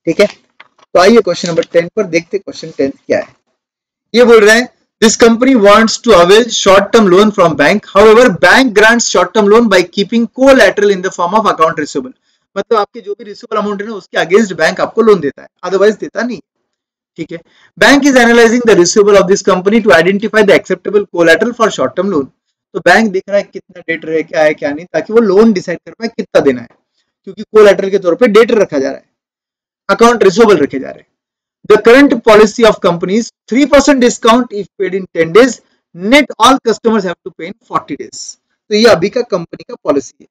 ठीक है। तो आइए क्वेश्चन नंबर 10 पर देखते हैं क्वेश्चन 10 क्या है। ये बोल रहे हैं this company wants to avail short term loan from bank, however bank grants short term loan by keeping collateral in the form of account receivable. मतलब आपके जो भी रिसीवेबल अमाउंट है ना, उसके अगेंस्ट बैंक आपको लोन देता है, अदरवाइज देता नहीं, ठीक है। Bank is analysing the receivable of this company to identify the acceptable collateral for short term loan. तो बैंक देख रहा है कितना डेटर है, क्या है क्या नहीं, ताकि वो लोन डिसाइड कर पाए कितना देना है, क्योंकि कोलैटरल के तौर पे डेटर रखा जा रहा है, अकाउंट रिसीवेबल रखे जा रहे हैं। The current policy of companies 3% discount if paid in 10 days. Net all customers have to pay in 40 days. तो ये अभी का कंपनी का पॉलिसी है।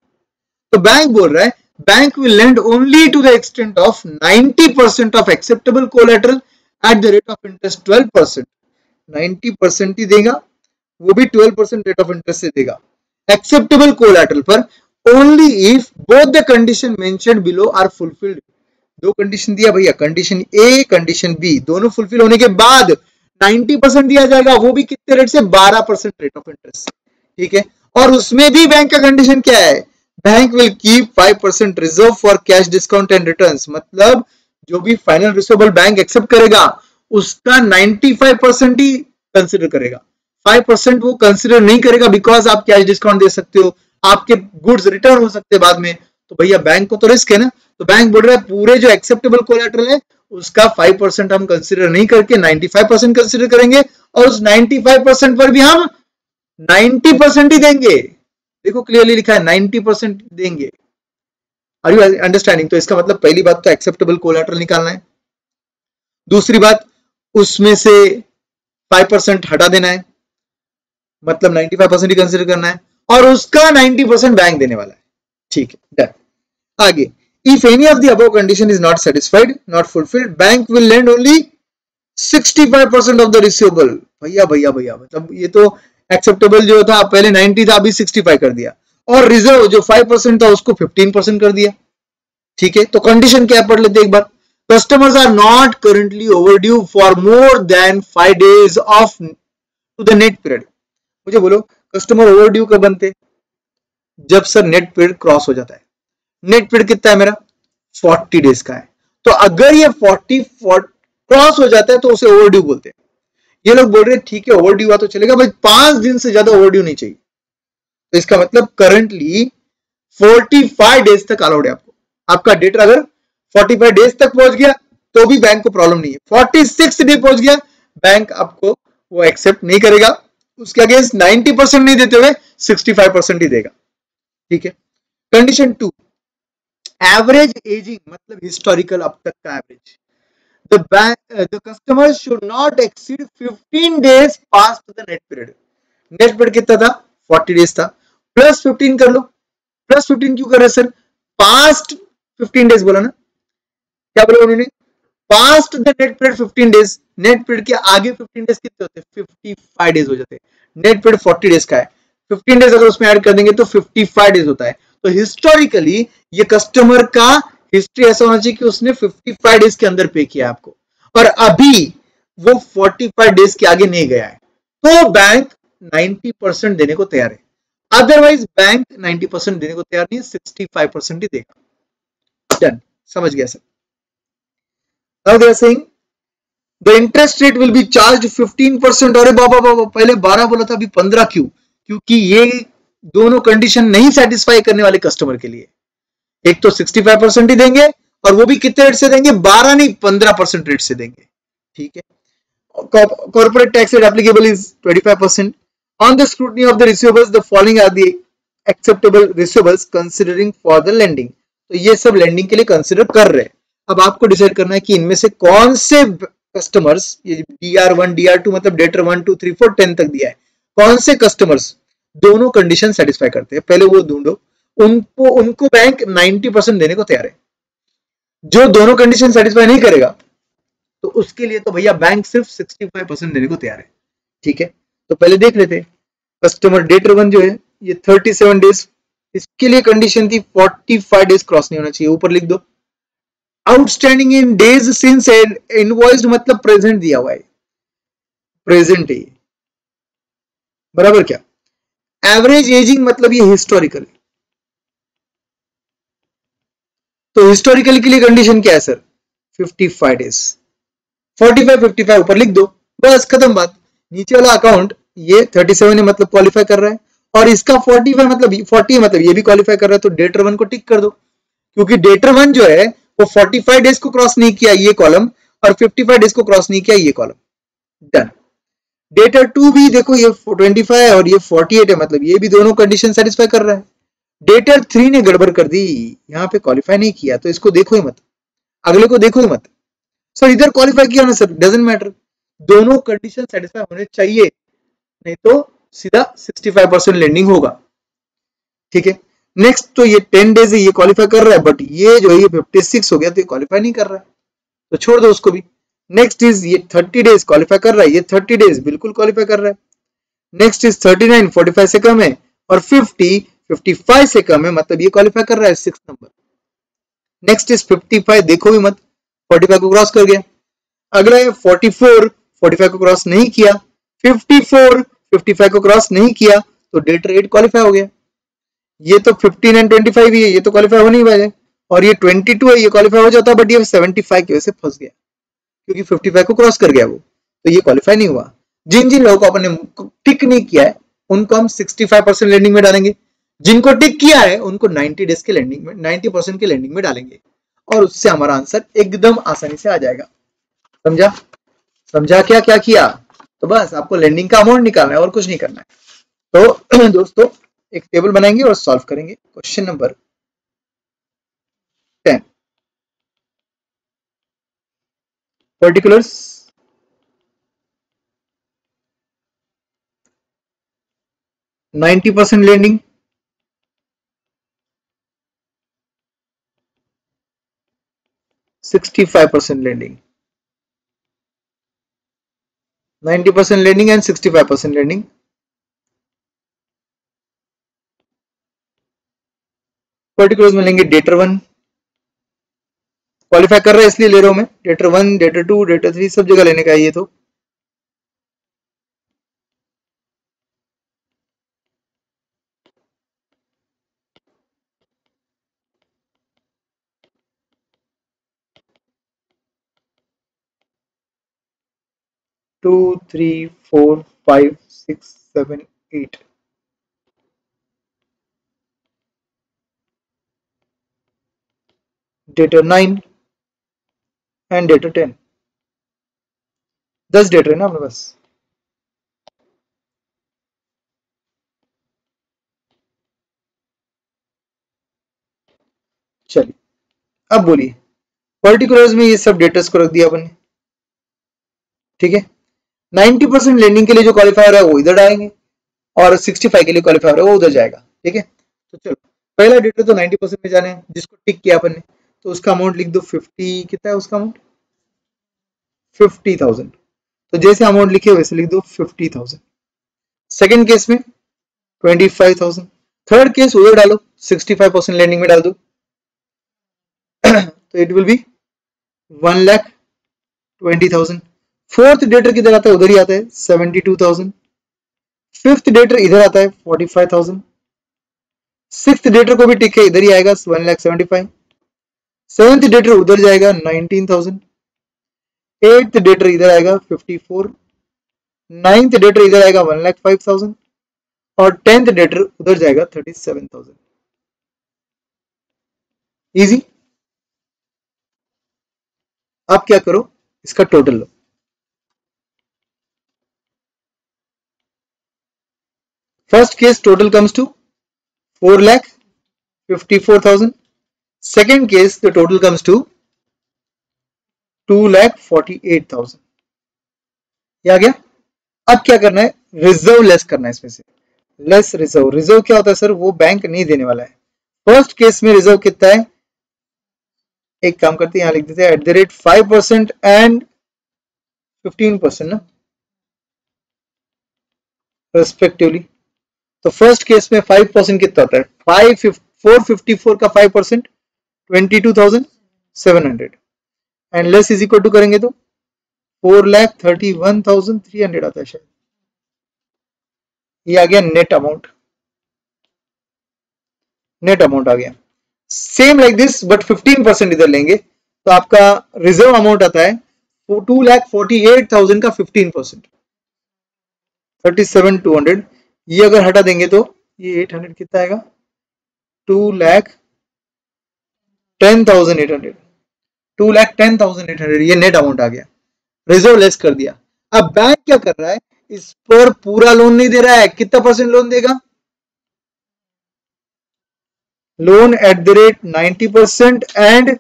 तो बैंक बोल रहा है bank will lend only to the extent of 90% of acceptable collateral at the rate of interest 12%. 90% ही देगा, वो भी 12% रेट ऑफ इंटरेस्ट से देगा एक्सेप्टेबल कोलैटरल पर, only if both the condition mentioned below are fulfilled. दो कंडीशन दिया भैया, condition a condition B, दोनों फुलफिल होने के बाद 90% दिया जाएगा, वो भी कितने रेट से? 12% रेट ऑफ इंटरेस्ट, ठीक है। और उसमें भी बैंक का कंडीशन क्या है? Bank will keep 5% reserve for cash discount and returns. मतलब जो भी फाइनल रिसीवेबल बैंक एक्सेप्ट करेगा उसका 95% ही कंसिडर करेगा, 5% वो कंसिडर नहीं करेगा, बिकॉज आप कैश डिस्काउंट दे सकते हो, आपके गुड्स रिटर्न हो सकते हैं बाद में। तो भैया बैंक को तो रिस्क है ना, तो बैंक बोल रहा है पूरे जो एक्सेप्टेबल कोलैटरल है उसका 5% हम कंसिडर नहीं करके 95% कंसिडर करेंगे और उस 95% पर भी हम 90% ही देंगे। देखो क्लियरली लिखा है 90% देंगे। Are you understanding? तो इसका मतलब पहली बात तो एक्सेप्टेबल कोलैटरल निकालना है, दूसरी बात उसमें से 5% हटा देना है, मतलब 95% ही कंसिडर करना है, और उसका 90% बैंक देने वाला है। ठीक है, डन। आगे, if any of the above condition is not satisfied, not fulfilled, bank will lend only 65% of the receivable. भैया भैया भैया, मतलब ये तो एक्सेप्टेबल जो था पहले 90 था, अभी 65 कर दिया, और रिजर्व जो 5% था उसको 15% कर दिया। ठीक है, तो कंडीशन क्या पढ़ लेते एक बार। Customers are not currently overdue for more than 5 days of to the net period. मुझे बोलो कस्टमर ओवरड्यू कब बनते? जब सर नेट पीरियड क्रॉस हो जाता है। नेट पीरियड कितना है मेरा? 40 डेज का है। तो अगर ये 40 क्रॉस हो जाता है तो उसे ओवरड्यू बोलते हैं। ये लोग बोल रहे हैं ठीक है ओवरड्यू हुआ तो चलेगा भाई, 5 दिन से ज्यादा ओवरड्यू नहीं चाहिए। तो इसका मतलब करंटली 45 डेज तक अलाउड है आपको। आपका डेट अगर 45 डेज तक पहुंच गया तो भी बैंक को प्रॉब्लम नहीं है। 46 डे पहुंच गया, बैंक आपको वो एक्सेप्ट नहीं करेगा, उसके अगेंस्ट 90% नहीं देते हुए 65% ही देगा। ठीक है। कंडीशन 2, एवरेज एजिंग मतलब हिस्टोरिकल अब तक का average. The customer should not exceed 15 days past the net period. Net period कितना था? 40 डेज था, प्लस 15 कर लो। प्लस 15 क्यों कर रहे सर? पास्ट 15 डेज बोला ना, क्या बोला उन्होंने? Past the net period 15 days. Net period के आगे 15 डेज कितने होते हैं? 55 डेज हो जाते हैं। नेट पीरियड 40 डेज का है, 15 डेज अगर उसमें ऐड कर देंगे तो 55 डेज होता है। तो हिस्टोरिकली ये कस्टमर का हिस्ट्री ऐसा होना चाहिए कि उसने 55 डेज के अंदर पे किया आपको, और अभी वो 45 डेज के आगे नहीं गया है, तो बैंक 90% देने को तैयार है। अदरवाइज बैंक 90% देने को तैयार नहीं है, 65% ही देगा। डन, समझ गया sir? Now they are saying the interest rate will be charged 15%। अरे बाबा बाबा, पहले 12 बोला था, अभी 15 क्यों? क्योंकि ये दोनों कंडीशन नहीं सेटिस्फाई करने वाले कस्टमर के लिए। एक तो 65% ही देंगे, और वो भी कितने रेट से देंगे? 12 नहीं, 15% रेट से देंगे। ठीक है। Corporate tax rate applicable is 25%। On the scrutiny of the receivables the following are the acceptable receivables considering for the lending. तो ये सब लेंडिंग के लिए कंसिडर कर रहे हैं। अब आपको डिसाइड करना है कि इनमें से कौन से कस्टमर्स, ये DR1 DR2 मतलब डेटर 1 2 3 4 10 तक दिया है, कौन से कस्टमर्स दोनों कंडीशन सेटिस्फाई करते हैं, पहले वो ढूंढो। उनको बैंक 90% देने को तैयार है। जो दोनों कंडीशन सेटिस्फाई नहीं करेगा तो उसके लिए तो भैया बैंक सिर्फ 65% देने को तैयार है। ठीक है, तो पहले देख लेते हैं। कस्टमर डेटर 1 जो है ये 37 डेज, इसके लिए कंडीशन थी 45 डेज क्रॉस नहीं होना चाहिए, ऊपर लिख दो। Outstanding in days since invoiced मतलब प्रेजेंट दिया हुआ है, प्रेजेंट है बराबर क्या? एवरेज एजिंग मतलब ये हिस्टोरिकल। तो हिस्टोरिकल के लिए कंडीशन क्या है सर? 55 डेज। 45 55 ऊपर लिख दो, बस खत्म बात। नीचे वाला अकाउंट ये 37 है मतलब क्वालिफाई कर रहा है, और इसका 45 मतलब 40 है मतलब ये भी क्वालिफाई कर रहा है। तो डेटर 1 को टिक कर दो, क्योंकि डेटर 1 जो है वो 45 डेज को क्रॉस नहीं किया ये कॉलम, और 55 डेज को क्रॉस नहीं किया ये कॉलम। डन। डेटर 2 भी देखो ये 25 है और ये 48 है, मतलब ये भी दोनों कंडीशन सेटिस्फाई कर रहा है। डेटर 3 ने गड़बड़ कर दी, यहाँ पे क्वालिफाई नहीं किया, तो इसको देखो ही मत, अगले को देखो ही मत। सर इधर क्वालिफाई किया ना सर, डजंट मैटर, दोनों कंडीशन सेटिस्फाई होने चाहिए, नहीं तो सीधा 65% लेंडिंग होगा। ठीक है। नेक्स्ट तो ये 10 डेज है, ये क्वालिफाई कर रहा है, बट ये जो है ये 56 हो गया तो ये क्वालिफाई नहीं कर रहा है, तो छोड़ दो उसको भी। नेक्स्ट इज ये 30 डेज क्वालिफाई कर रहा है, ये 30 डेज बिल्कुल क्वालिफाई कर रहा है। नेक्स्ट इज 39 45 से कम है, और 50 55 से कम है, मतलब ये क्वालिफाई कर रहा है 6 नंबर। नेक्स्ट इज 55, देखो भी मत, 45 को क्रॉस कर गया। अगला है 44 45 को क्रॉस नहीं किया, 54 55 को क्रॉस नहीं किया, तो डेटर 8 क्वालिफाई हो गया। ये तो 15 एंड 25 ही है, ये तो क्वालिफाई हो नहीं पाएगा, और ये 22 है, ये क्वालिफाई हो जाता, बट ये 75 की वजह से फंस गया, क्योंकि 55 को क्रॉस कर गया वो, तो ये क्वालिफाई नहीं हुआ। जिन जिन लोगों को अपने टिक नहीं किया है उनको हम 65% लेंडिंग में डालेंगे, जिनको टिक किया है उनको 90 डेज के लेंडिंग में 90% के लेंडिंग में डालेंगे, और उससे हमारा आंसर एकदम आसानी से आ जाएगा। समझा? समझा क्या क्या किया? तो बस आपको लेंडिंग का अमाउंट निकालना है और कुछ नहीं करना है। तो दोस्तों एक टेबल बनाएंगे और सॉल्व करेंगे। Question number 10, particulars 90% lending, 65% lending, 90% lending and 65% lending. Particulars में लेंगे डेटर 1, क्वालिफाई कर रहे हैं इसलिए ले रहा हूं मैं। डेटर 1, डेटर 2, डेटर 3 सब जगह लेने का है ये तो। Two, 3, 4, 5, 6, 7, 8, debtor 9 and debtor 10। 10 debtor है ना अपने पास। चलिए अब बोलिए, पर्टिकुलर्स में ये सब डेटर्स को रख दिया अपन ने, ठीक है। 90% लेंडिंग के लिए जो क्वालिफायर है वो इधर आएंगे और 65 के लिए क्वालिफायर है वो उधर जाएगा, ठीक है। तो चलो पहला डेटर तो 90% में जाने हैं, जिसको टिक किया अपन ने, तो उसका अमाउंट लिख दो 50। कितना है उसका अमाउंट? 50,000। तो जैसे अमाउंट लिखे वैसे लिख दो 50,000। सेकेंड केस में 25,000। थर्ड केस उधर डालो, 65% लेंडिंग में डाल दो तो it will be 1,20,000। Fourth debtor किधर आता है? उधर ही आता है, 72,000। फिफ्थ डेटर इधर आता है, 45,000। सिक्स्थ डेटर को भी टिक है, इधर ही आएगा, 1,75,000। सेवेंथ डेटर उधर जाएगा, 19,000। एट्थ डेटर इधर आएगा, 54। नाइन्थ डेटर इधर आएगा, 1,05,000। और 10th डेटर उधर जाएगा, 37,000। इजी। आप क्या करो, इसका टोटल लो। First case total comes to 4,54,000। Second case the total comes to 2,48,000। ये आ गया। अब क्या करना है? रिजर्व लेस करना है इसमें से। Less reserve. रिजर्व क्या होता है सर? वो बैंक नहीं देने वाला है। फर्स्ट केस में रिजर्व कितना है? एक काम करते हैं, यहां लिख देते हैं @5% एंड 15% ना, रेस्पेक्टिवली। तो फर्स्ट केस में 5% कितना होता है? 454 का 5% 22,700 and less is equal to करेंगे तो 4,31,300 आता है शायद। ये आ गया नेट अमाउंट। नेट अमाउंट आ गया। सेम लाइक दिस बट 15% इधर लेंगे तो आपका रिजर्व अमाउंट आता है 2,48,000 का 15%, 37,200। ये अगर हटा देंगे तो ये 800 कितना आएगा? 2,10,800। 2,10,800 ये नेट अमाउंट आ गया। रिजर्व लेस कर दिया। अब बैंक क्या कर रहा है? इस पर पूरा लोन नहीं दे रहा है। कितना परसेंट लोन देगा? Loan @90% and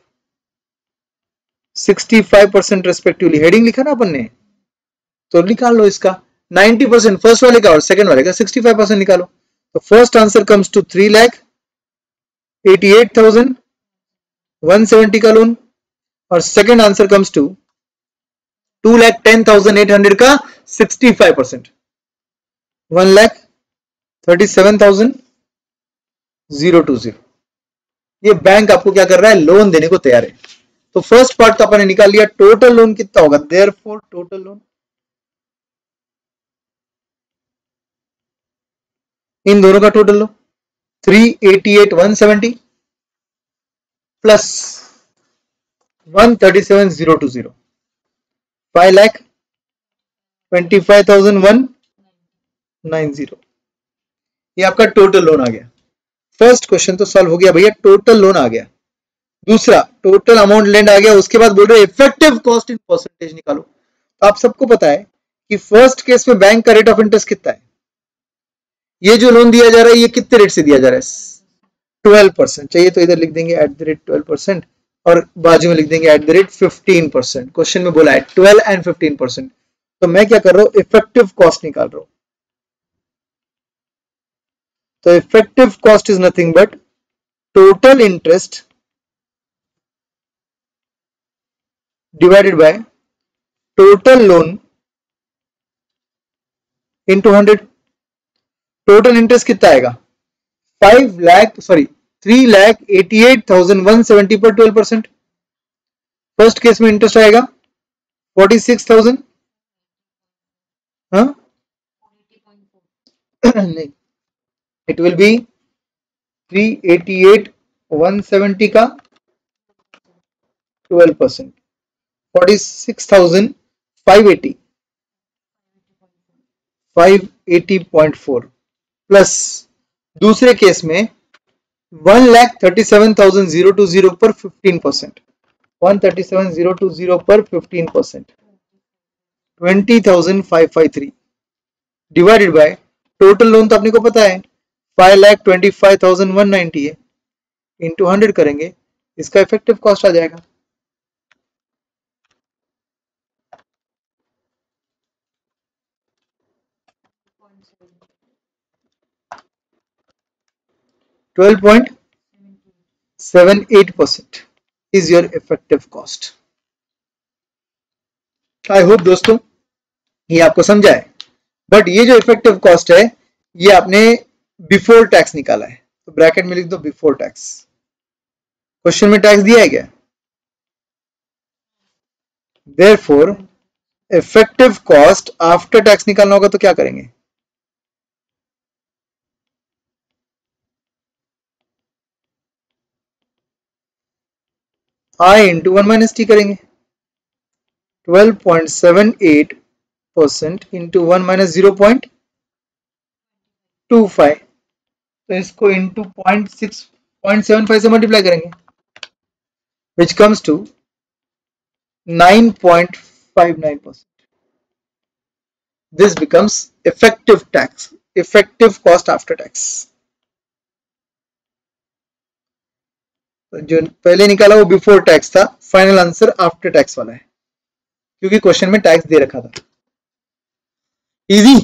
65% respectively. हेडिंग लिखा ना अपन ने, तो निकाल लो इसका। 90% फर्स्ट वाले का और सेकंड वाले का 65% निकालो। तो फर्स्ट आंसर कम्स टू 3,88,170 का लोन और सेकंड आंसर कम्स टू 2,10,800 का 65%, 1,37,020। ये बैंक आपको क्या कर रहा है? लोन देने को तैयार है। तो फर्स्ट पार्ट तो अपन ने निकाल लिया। टोटल लोन कितना होगा? देयरफॉर टोटल लोन इन दोनों का टोटल लो, 388,170 प्लस 137,020, 5,25,190। ये आपका टोटल लोन आ गया। फर्स्ट क्वेश्चन तो सॉल्व हो गया भैया, टोटल लोन आ गया। दूसरा टोटल अमाउंट लेंड आ गया, उसके बाद बोल रहे इफेक्टिव कॉस्ट इन परसेंटेज निकालो। तो आप सबको पता है कि फर्स्ट केस में बैंक का रेट ऑफ इंटरेस्ट कितना है, ये जो लोन दिया जा रहा है ये कितने रेट से दिया जा रहा है, 12%। चाहिए तो इधर लिख देंगे एट द रेट 12% और बाजू में लिख देंगे एट द रेट 15%। क्वेश्चन में बोला है 12 एंड 15%। तो मैं क्या कर रहा हूं, इफेक्टिव कॉस्ट निकाल रहा हूं। तो effective cost is nothing but total interest divided by total loan into 100। Total interest कितना आएगा, 3,88,170 पर 12%। फर्स्ट केस में इंटरेस्ट आएगा 46,000, हाँ नहीं, इट विल बी 388,170 का 12%, 46,580, 580.4 प्लस दूसरे केस में 1,37,020 पर 15%, 1,37,020 पर 15%, 20,553 डिवाइडेड बाय टोटल लोन तो अपने को पता है 5,25,190 है, इंटू 100 करेंगे, इसका इफेक्टिव कॉस्ट आ जाएगा। $12.78% is your effective cost. I hope दोस्तों ये आपको समझा है। बट ये जो इफेक्टिव कॉस्ट है ये आपने बिफोर टैक्स निकाला है, तो ब्रैकेट में लिख दो बिफोर टैक्स। क्वेश्चन में टैक्स दिया है क्या, therefore effective cost after tax निकालना होगा, तो क्या करेंगे, आई इंटू 1 माइनस टी करेंगे। 12.78% इंटू 1 माइनस 0.25, तो इसको इंटू 0.75 से मल्टीप्लाई करेंगे, which comes to 9.59%. This becomes effective tax, effective cost after tax. जो पहले निकाला वो बिफोर टैक्स था, फाइनल आंसर आफ्टर टैक्स वाला है, क्योंकि क्वेश्चन में टैक्स दे रखा था। इजी।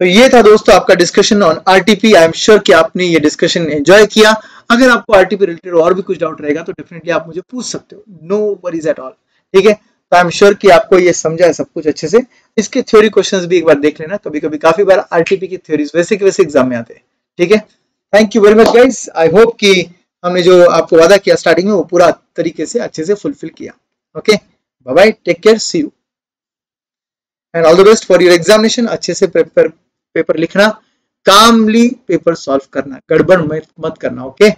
तो ये था दोस्तों आपका discussion on RTP. I am sure कि आपने ये डिस्कशन एंजॉय किया। अगर आपको आरटीपी रिलेटेड और भी कुछ डाउट रहेगा तो डेफिनेटली आप मुझे पूछ सकते हो, नो वरीज एट ऑल, ठीक है। तो आई एम श्योर कि आपको ये समझा है सब कुछ अच्छे से। इसके थ्योरी क्वेश्चंस भी एक बार देख लेना, कभी कभी काफी बार आरटीपी की थ्योरीज वैसे के वैसे एग्जाम में आते हैं, ठीक है। Thank you very much guys. I hope कि हमने जो आपको वादा किया स्टार्टिंग में वो पूरा तरीके से अच्छे से फुलफिल किया। Okay, bye bye, take care, see you and all the best for your examination. अच्छे से पेपर लिखना, कामली पेपर सॉल्व करना, गड़बड़ मत करना, ओके।